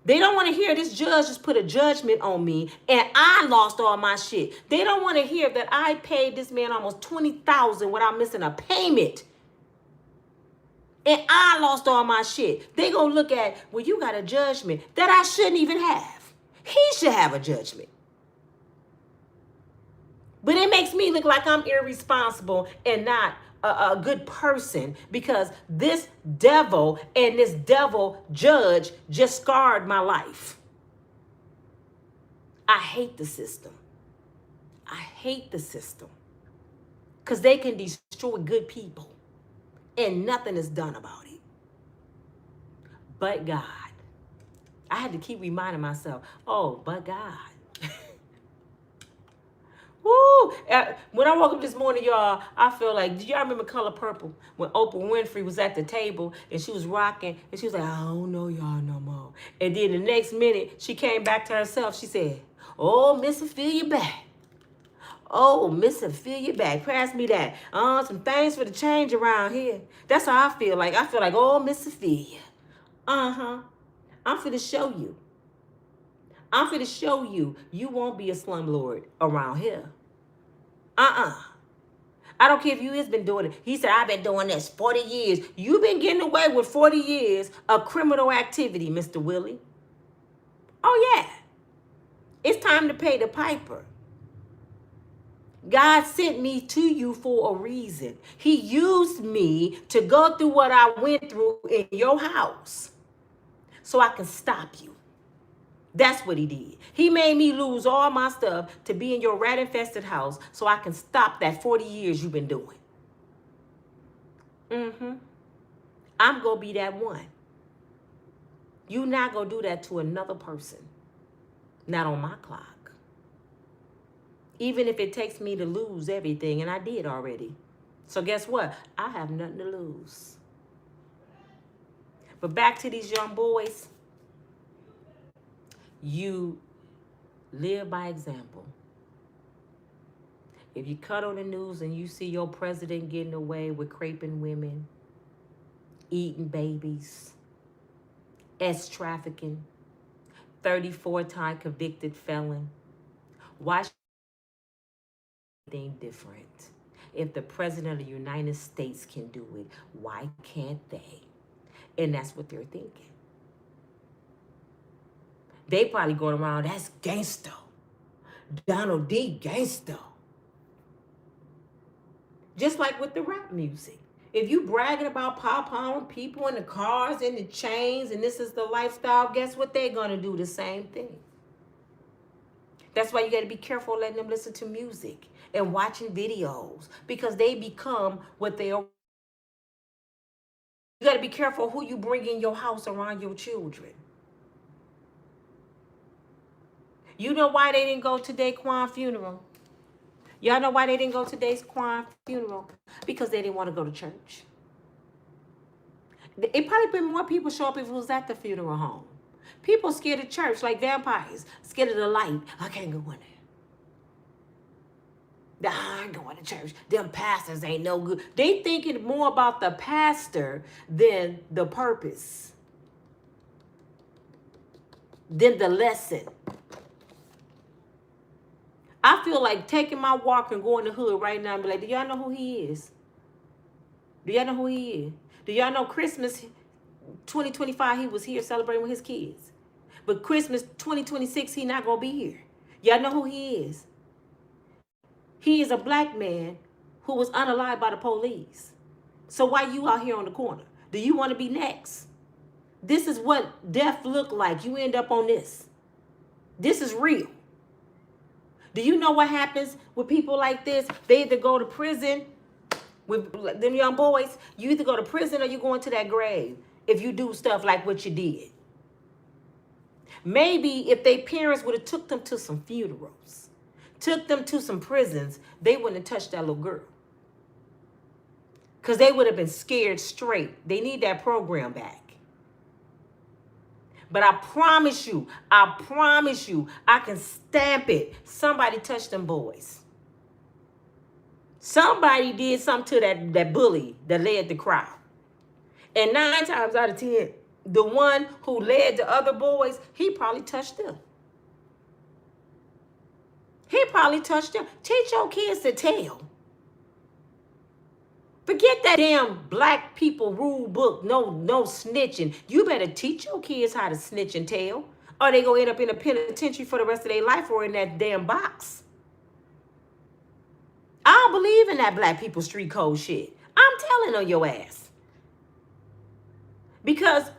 They don't want to hear this judge just put a judgment on me and I lost all my shit. They don't want to hear that I paid this man almost $20,000 without missing a payment. And I lost all my shit. They gonna look at, well, you got a judgment that I shouldn't even have. He should have a judgment. But it makes me look like I'm irresponsible and not a good person because this devil and this devil judge just scarred my life. I hate the system. I hate the system because they can destroy good people and nothing is done about it. But God. I had to keep reminding myself, oh, but God. Woo! When I woke up this morning, y'all, I feel like, do y'all remember Color Purple? When Oprah Winfrey was at the table and she was rocking and she was like, I don't know y'all no more. And then the next minute, she came back to herself. She said, oh, Missy, feel you back. Oh, Missy, feel you back. Pass me that. Some things for the change around here. That's how I feel like. I feel like, oh, Missy, feel you. I'm finna show you. I'm finna show you, you won't be a slumlord around here. I don't care if you has been doing it. He said, I've been doing this 40 years. You've been getting away with 40 years of criminal activity, Mr. Willie. Oh, yeah. It's time to pay the piper. God sent me to you for a reason. He used me to go through what I went through in your house so I can stop you. That's what he did. He made me lose all my stuff to be in your rat-infested house so I can stop that 40 years you've been doing. I'm going to be that one. You're not going to do that to another person. Not on my clock. Even if it takes me to lose everything, and I did already. So guess what? I have nothing to lose. But back to these young boys. You live by example. If you cut on the news and you see your president getting away with raping women, eating babies, trafficking, 34-time convicted felon. Why should anything different? If the President of the United States can do it, why can't they? And that's what they're thinking. They probably going around, that's gangster. Donald D. gangster. Just like with the rap music. If you bragging about pop-on people in the cars and the chains and this is the lifestyle, guess what they're going to do? The same thing. That's why you got to be careful letting them listen to music and watching videos because they become what they are. You got to be careful who you bring in your house around your children. You know why they didn't go to Daquan's funeral? Y'all know why they didn't go to Daquan's funeral? Because they didn't want to go to church. It probably been more people show up if it was at the funeral home. People scared of church like vampires, scared of the light. I can't go in there. I ain't going to church. Them pastors ain't no good. They thinking more about the pastor than the purpose, than the lesson. I feel like taking my walk and going to the hood right now and be like, do y'all know who he is? Do y'all know who he is? Do y'all know Christmas 2025 he was here celebrating with his kids? But Christmas 2026 he not going to be here. Y'all know who he is? He is a black man who was unalived by the police. So why you out here on the corner? Do you want to be next? This is what death look like. You end up on this. This is real. Do you know what happens with people like this? They either go to prison with them young boys. You either go to prison or you go into that grave if you do stuff like what you did. Maybe if their parents would have took them to some funerals, took them to some prisons, they wouldn't have touched that little girl. Because they would have been scared straight. They need that program back. But I promise you, I can stamp it. Somebody touched them boys. Somebody did something to that bully that led the crowd. And 9 times out of 10, the one who led the other boys, he probably touched them. He probably touched them. Teach your kids to tell. Forget that damn black people rule book. No snitching. You better teach your kids how to snitch and tell. Or they gonna end up in a penitentiary for the rest of their life or in that damn box. I don't believe in that black people street code shit. I'm telling on your ass. Because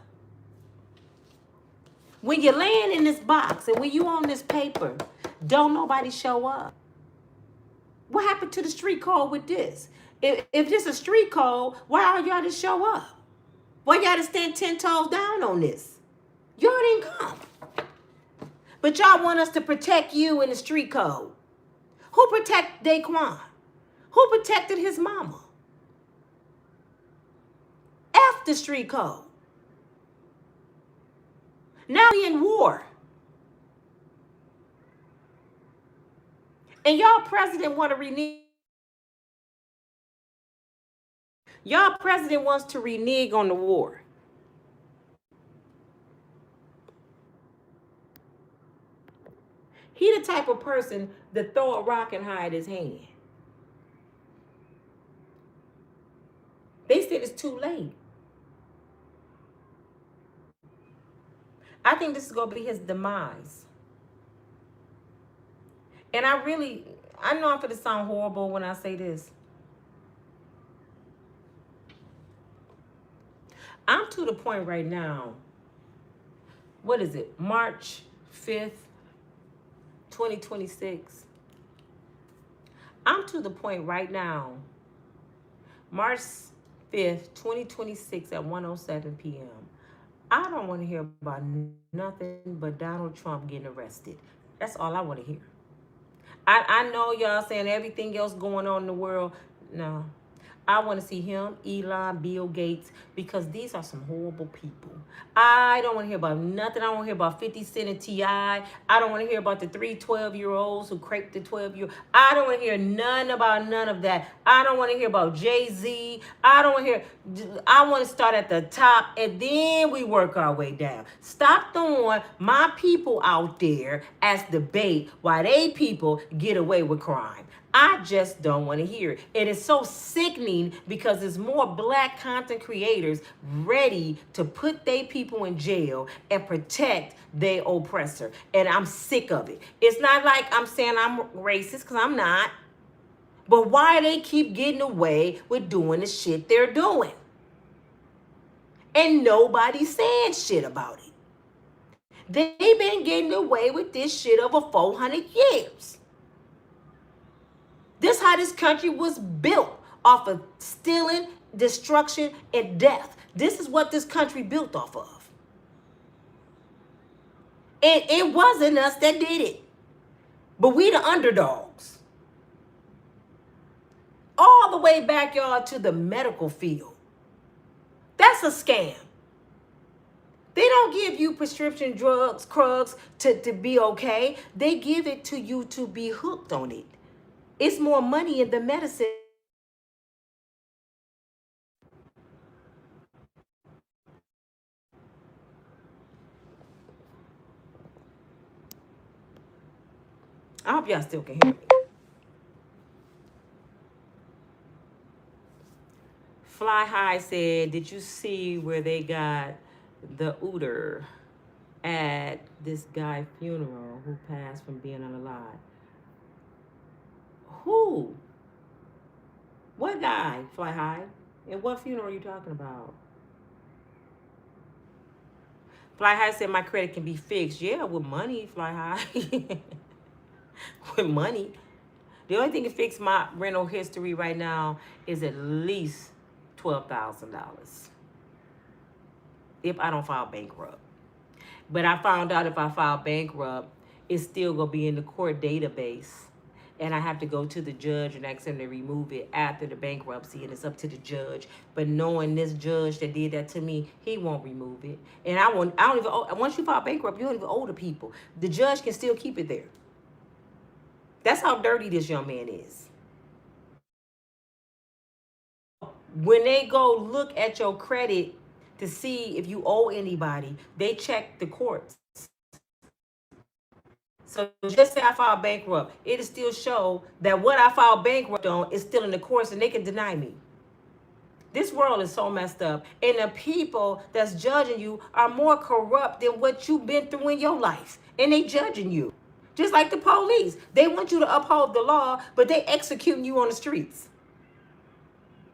when you're laying in this box and when you on this paper, don't nobody show up. What happened to the street code with this? If this a street code, why are y'all to show up? Why y'all to stand 10 toes down on this? Y'all didn't come. But y'all want us to protect you in the street code. Who protected Daquan? Who protected his mama? F the street code. Now we in war. And y'all president want to renege. Y'all president wants to renege on the war. He the type of person that throw a rock and hide his hand. They said it's too late. I think this is going to be his demise. And I know I'm going to sound horrible when I say this. I'm to the point right now, what is it, March 5th, 2026. I'm to the point right now, March 5th, 2026 at 1:07 p.m. I don't want to hear about nothing but Donald Trump getting arrested. That's all I want to hear. I know y'all saying everything else going on in the world. No. I want to see him, Elon, Bill Gates, because these are some horrible people. I don't want to hear about nothing. I don't want to hear about 50 Cent and T.I. I don't want to hear about the 3 12-year-olds who craped the 12-year-old. I don't want to hear none about none of that. I don't want to hear about Jay-Z. I don't want to hear. I want to start at the top and then we work our way down. Stop throwing my people out there as the bait while they people get away with crime. I just don't want to hear it. It is so sickening because there's more black content creators ready to put their people in jail and protect their oppressor. And I'm sick of it. It's not like I'm saying I'm racist, because I'm not. But why they keep getting away with doing the shit they're doing? And nobody's saying shit about it. They've been getting away with this shit over 400 years. This is how this country was built, off of stealing, destruction, and death. This is what this country built off of. And it wasn't us that did it. But we the underdogs. All the way back, y'all, to the medical field. That's a scam. They don't give you prescription drugs to be okay. They give it to you to be hooked on it. It's more money in the medicine. I hope y'all still can hear me. Fly High said, did you see where they got the Uter at this guy's funeral who passed from being unalive? Who? What guy, Fly High? And what funeral are you talking about? Fly High said my credit can be fixed. Yeah, with money, Fly High. With money. The only thing to fix my rental history right now is at least $12,000 if I don't file bankrupt. But I found out if I file bankrupt, it's still going to be in the court database. And I have to go to the judge and ask him to remove it after the bankruptcy, and it's up to the judge. But knowing this judge that did that to me, he won't remove it. And I don't even, once you file bankrupt, you don't even owe the people. The judge can still keep it there. That's how dirty this young man is. When they go look at your credit to see if you owe anybody, they check the courts. So just say I filed bankrupt, it'll still show that what I filed bankrupt on is still in the courts, and they can deny me. This world is so messed up, and the people that's judging you are more corrupt than what you've been through in your life, and they judging you. Just like the police. They want you to uphold the law, but they executing you on the streets.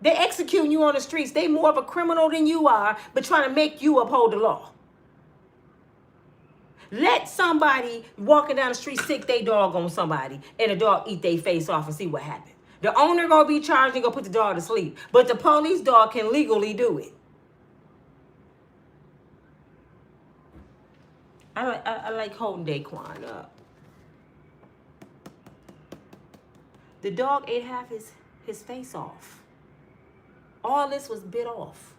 They executing you on the streets. They more of a criminal than you are, but trying to make you uphold the law. Let somebody walking down the street sick their dog on somebody, and the dog eat their face off and see what happens. The owner gonna be charged and gonna put the dog to sleep, but the police dog can legally do it. I like holding Daquan up. The dog ate half his face off. All this was bit off.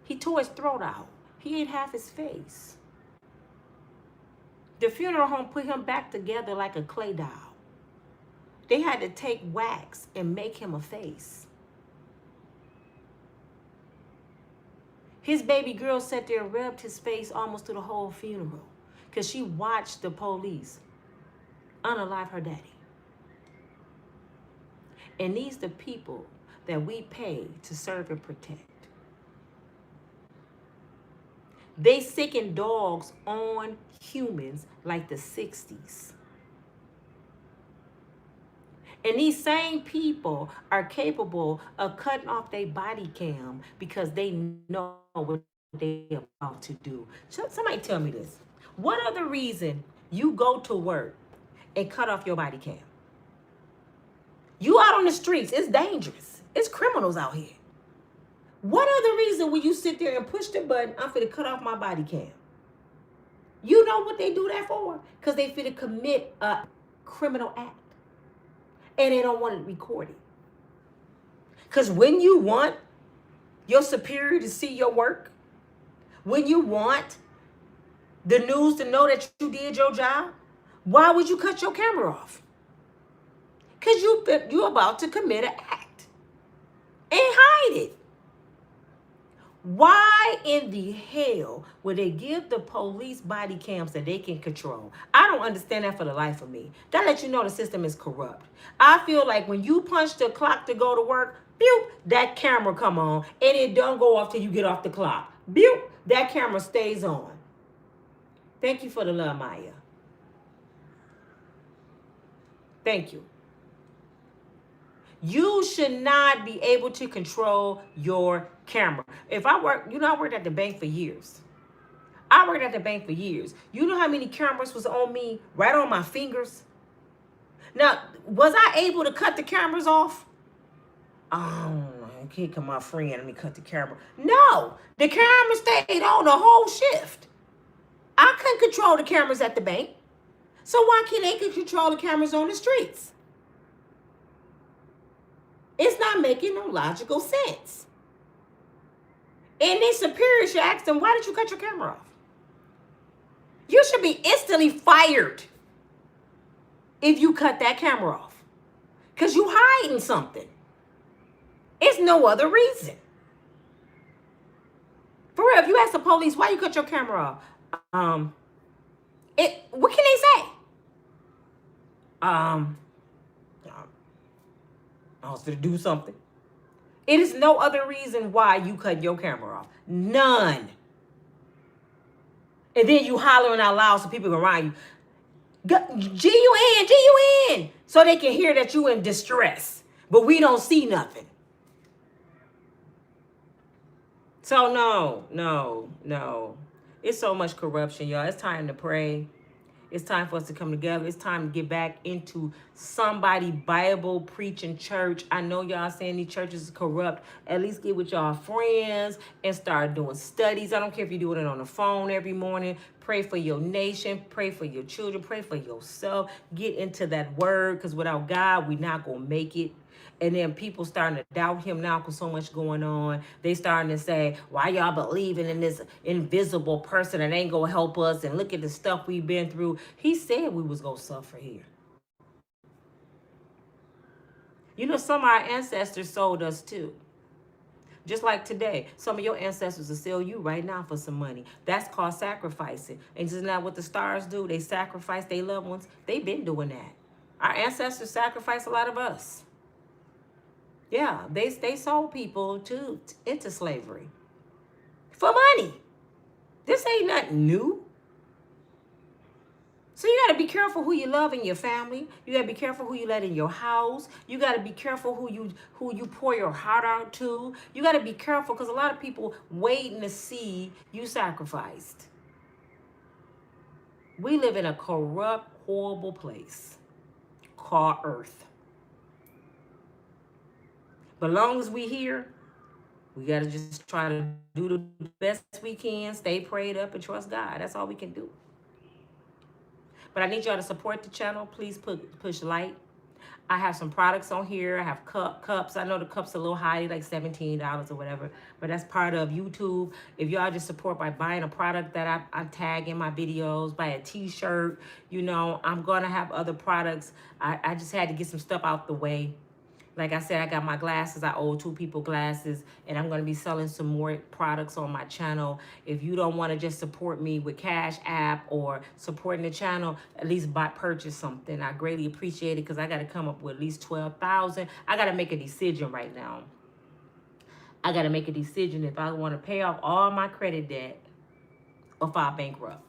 He tore his throat out. He ate half his face. The funeral home put him back together like a clay doll. They had to take wax and make him a face. His baby girl sat there and rubbed his face almost through the whole funeral because she watched the police unalive her daddy. And these the people that we pay to serve and protect. They sicken dogs on humans like the 60s. And these same people are capable of cutting off their body cam because they know what they're about to do. Somebody tell me this. What other reason you go to work and cut off your body cam? You out on the streets, it's dangerous. It's criminals out here. What other reason will you sit there and push the button, I'm finna cut off my body cam? You know what they do that for? Because they finna commit a criminal act. And they don't want it recorded. Because when you want your superior to see your work, when you want the news to know that you did your job, why would you cut your camera off? Because you're about to commit an act and hide it. Why in the hell would they give the police body cams that they can control? I don't understand that for the life of me. That lets you know the system is corrupt. I feel like when you punch the clock to go to work, pew, that camera come on, and it don't go off till you get off the clock. Pew, that camera stays on. Thank you for the love, Maya. Thank you. You should not be able to control your camera. If I work, I worked at the bank for years. You know how many cameras was on me right on my fingers? Now, was I able to cut the cameras off? I can't come my friend, let me cut the camera. No, the camera stayed on the whole shift. I couldn't control the cameras at the bank. So why can't they control the cameras on the streets? It's not making no logical sense. And then superior should ask them, why did you cut your camera off? You should be instantly fired if you cut that camera off. Because you hiding something. It's no other reason. For real, if you ask the police, why you cut your camera off? What can they say? I was going to do something. It is no other reason why you cut your camera off. None. And then you hollering out loud so people around you, G-U-N, so they can hear that you in distress. But we don't see nothing. So no. It's so much corruption, y'all. It's time to pray. It's time for us to come together. It's time to get back into somebody Bible preaching church. I know y'all saying these churches is corrupt. At least get with y'all friends and start doing studies. I don't care if you're doing it on the phone every morning. Pray for your nation. Pray for your children. Pray for yourself. Get into that word, because without God, we're not going to make it. And then people starting to doubt him now because so much going on. They starting to say, why y'all believing in this invisible person that ain't going to help us? And look at the stuff we've been through. He said we was going to suffer here. You know, some of our ancestors sold us too. Just like today, some of your ancestors will sell you right now for some money. That's called sacrificing. And isn't that what the stars do? They sacrifice their loved ones. They've been doing that. Our ancestors sacrificed a lot of us. Yeah, they sold people into slavery for money. This ain't nothing new. So you got to be careful who you love in your family. You got to be careful who you let in your house. You got to be careful who you pour your heart out to. You got to be careful because a lot of people waiting to see you sacrificed. We live in a corrupt, horrible place called Earth. But as long as we here, we got to just try to do the best we can, stay prayed up, and trust God. That's all we can do. But I need y'all to support the channel. Please push like. I have some products on here. I have cups. I know the cups are a little high, like $17 or whatever. But that's part of YouTube. If y'all just support by buying a product that I tag in my videos, buy a t-shirt, I'm going to have other products. I just had to get some stuff out the way. Like I said, I got my glasses. I owe 2 people glasses, and I'm going to be selling some more products on my channel. If you don't want to just support me with Cash App or supporting the channel, at least purchase something. I greatly appreciate it because I got to come up with at least $12,000. I got to make a decision right now. I got to make a decision if I want to pay off all my credit debt or if I bankrupt.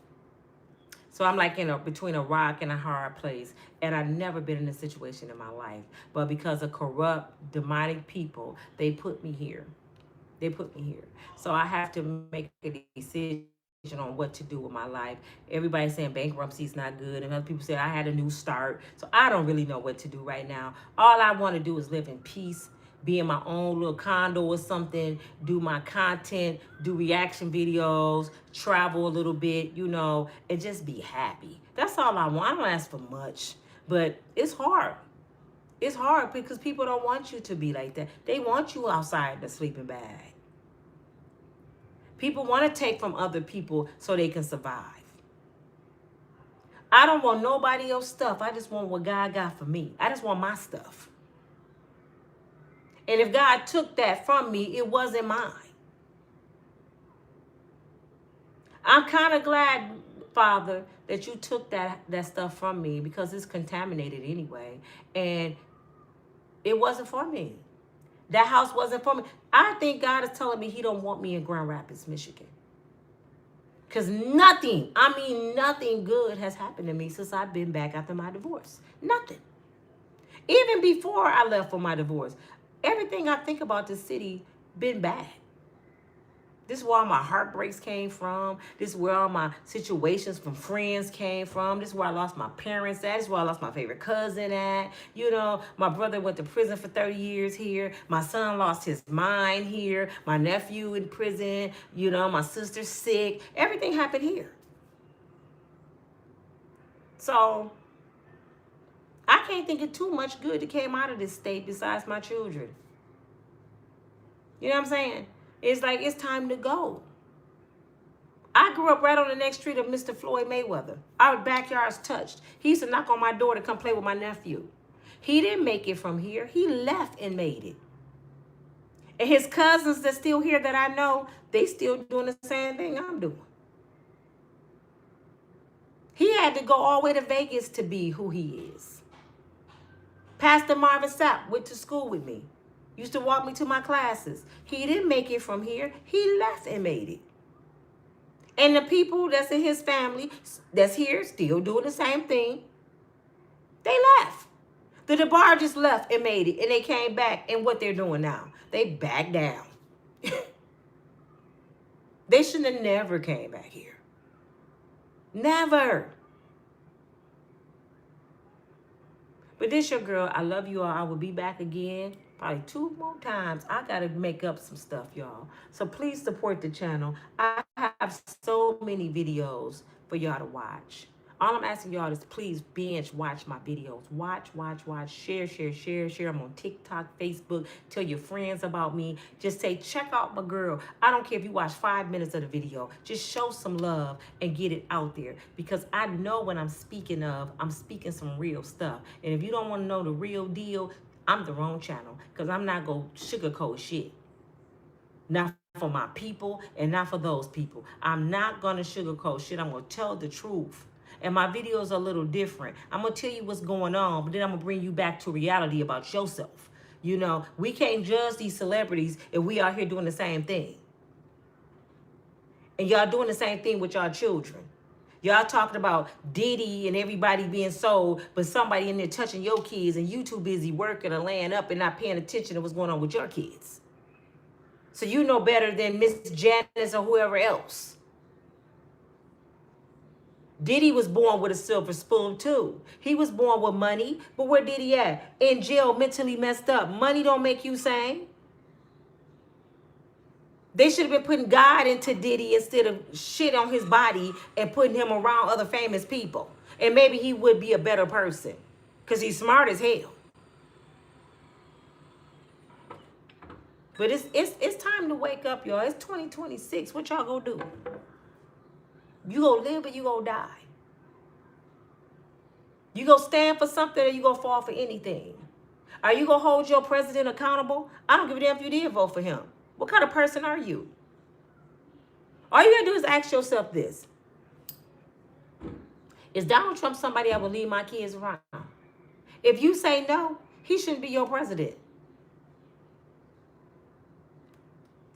So I'm like between a rock and a hard place. And I've never been in a situation in my life. But because of corrupt, demonic people, they put me here. So I have to make a decision on what to do with my life. Everybody's saying bankruptcy is not good. And other people say I had a new start. So I don't really know what to do right now. All I want to do is live in peace. Be in my own little condo or something, do my content, do reaction videos, travel a little bit, and just be happy. That's all I want. I don't ask for much, but it's hard. It's hard because people don't want you to be like that. They want you outside in the sleeping bag. People want to take from other people so they can survive. I don't want nobody else's stuff. I just want what God got for me. I just want my stuff. And if God took that from me, it wasn't mine. I'm kind of glad, Father, that you took that stuff from me because it's contaminated anyway. And it wasn't for me. That house wasn't for me. I think God is telling me he don't want me in Grand Rapids, Michigan. Because nothing, I mean nothing good has happened to me since I've been back after my divorce. Nothing. Even before I left for my divorce, everything I think about this city been bad. This is where all my heartbreaks came from. This is where all my situations from friends came from. This is where I lost my parents at. This is where I lost my favorite cousin at. You know, my brother went to prison for 30 years here. My son lost his mind here. My nephew in prison. You know, my sister's sick. Everything happened here. So, I can't think of too much good that came out of this state besides my children. You know what I'm saying? It's like, it's time to go. I grew up right on the next street of Mr. Floyd Mayweather. Our backyards touched. He used to knock on my door to come play with my nephew. He didn't make it from here. He left and made it. And his cousins that's still here that I know, they still doing the same thing I'm doing. He had to go all the way to Vegas to be who he is. Pastor Marvin Sapp went to school with me. Used to walk me to my classes. He didn't make it from here. He left and made it. And the people that's in his family that's here still doing the same thing. They left. The DeBar just left and made it. And they came back. And what they're doing now, they back down. They shouldn't have never came back here. Never. But this your girl. I love you all. I will be back again. Probably 2 more times. I got to make up some stuff, y'all. So please support the channel. I have so many videos for y'all to watch. All I'm asking y'all is please binge watch my videos. Watch, share. I'm on TikTok, Facebook. Tell your friends about me. Just say, check out my girl. I don't care if you watch 5 minutes of the video. Just show some love and get it out there. Because I know what I'm speaking of. I'm speaking some real stuff. And if you don't want to know the real deal, I'm the wrong channel, because I'm not going to sugarcoat shit. Not for my people and not for those people. I'm not going to sugarcoat shit. I'm going to tell the truth. And my videos are a little different. I'm going to tell you what's going on, but then I'm going to bring you back to reality about yourself. You know, we can't judge these celebrities if we out here doing the same thing. And y'all doing the same thing with y'all children. Y'all talking about Diddy and everybody being sold, but somebody in there touching your kids and you too busy working or laying up and not paying attention to what's going on with your kids. So you know better than Miss Janice or whoever else. Diddy was born with a silver spoon too. He was born with money, but where Diddy at? In jail, mentally messed up. Money don't make you sane. They should have been putting God into Diddy instead of shit on his body and putting him around other famous people. And maybe he would be a better person because he's smart as hell. But it's time to wake up, y'all. It's 2026. What y'all gonna do? You gonna live or you gonna die? You gonna stand for something or you gonna fall for anything? Are you gonna hold your president accountable? I don't give a damn if you did vote for him. What kind of person are you? All you gotta do is ask yourself this. Is Donald Trump somebody I would leave my kids around? If you say no, he shouldn't be your president.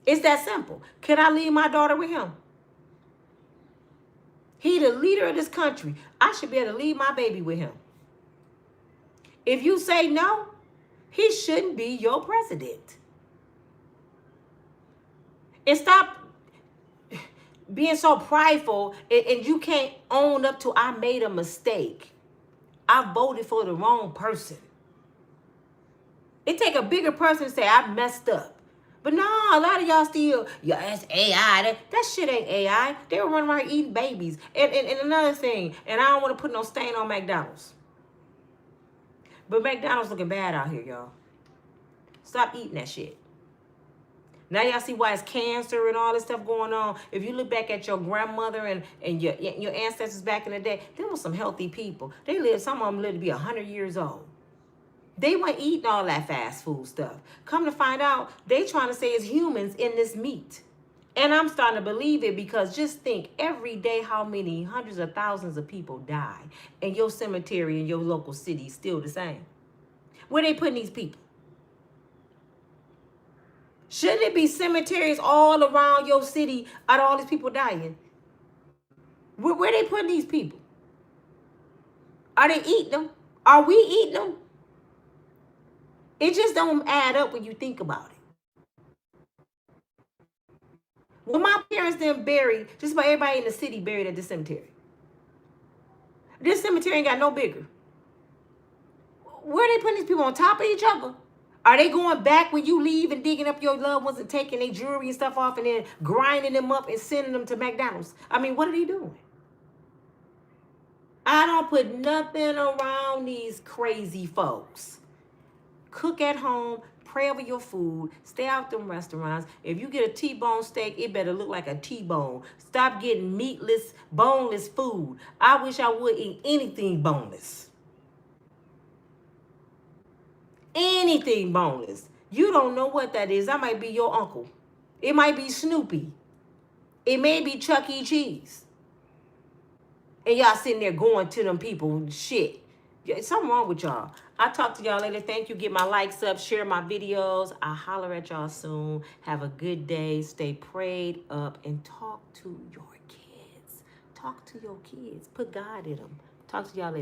It's that simple. Can I leave my daughter with him? He the leader of this country. I should be able to leave my baby with him. If you say no, he shouldn't be your president. And stop being so prideful and you can't own up to I made a mistake. I voted for the wrong person. It take a bigger person to say I messed up. But no, a lot of y'all still, yeah, that's AI. That shit ain't AI. They were running around eating babies. And another thing, and I don't want to put no stain on McDonald's. But McDonald's looking bad out here, y'all. Stop eating that shit. Now y'all see why it's cancer and all this stuff going on. If you look back at your grandmother and your ancestors back in the day, there were some healthy people. They lived, some of them lived to be 100 years old. They weren't eating all that fast food stuff. Come to find out, they trying to say it's humans in this meat. And I'm starting to believe it, because just think every day how many hundreds of thousands of people die. And your cemetery in your local city is still the same. Where they putting these people? Shouldn't it be cemeteries all around your city out of all these people dying? Where they putting these people? Are they eating them? Are we eating them? It just don't add up when you think about it. When my parents then buried, just about everybody in the city buried at this cemetery. This cemetery ain't got no bigger. Where are they putting these people, on top of each other? Are they going back when you leave and digging up your loved ones and taking their jewelry and stuff off and then grinding them up and sending them to McDonald's? I mean, what are they doing? I don't put nothing around these crazy folks. Cook at home, pray over your food, stay out them restaurants. If you get a T-bone steak, it better look like a T-bone. Stop getting meatless, boneless food. I wish I would eat anything boneless. Anything boneless. You don't know what that is. That might be your uncle. It might be Snoopy. It may be Chuck E. Cheese. And y'all sitting there going to them people. Shit. Something wrong with y'all. I'll talk to y'all later. Thank you. Get my likes up. Share my videos. I'll holler at y'all soon. Have a good day. Stay prayed up. And talk to your kids. Talk to your kids. Put God in them. Talk to y'all later.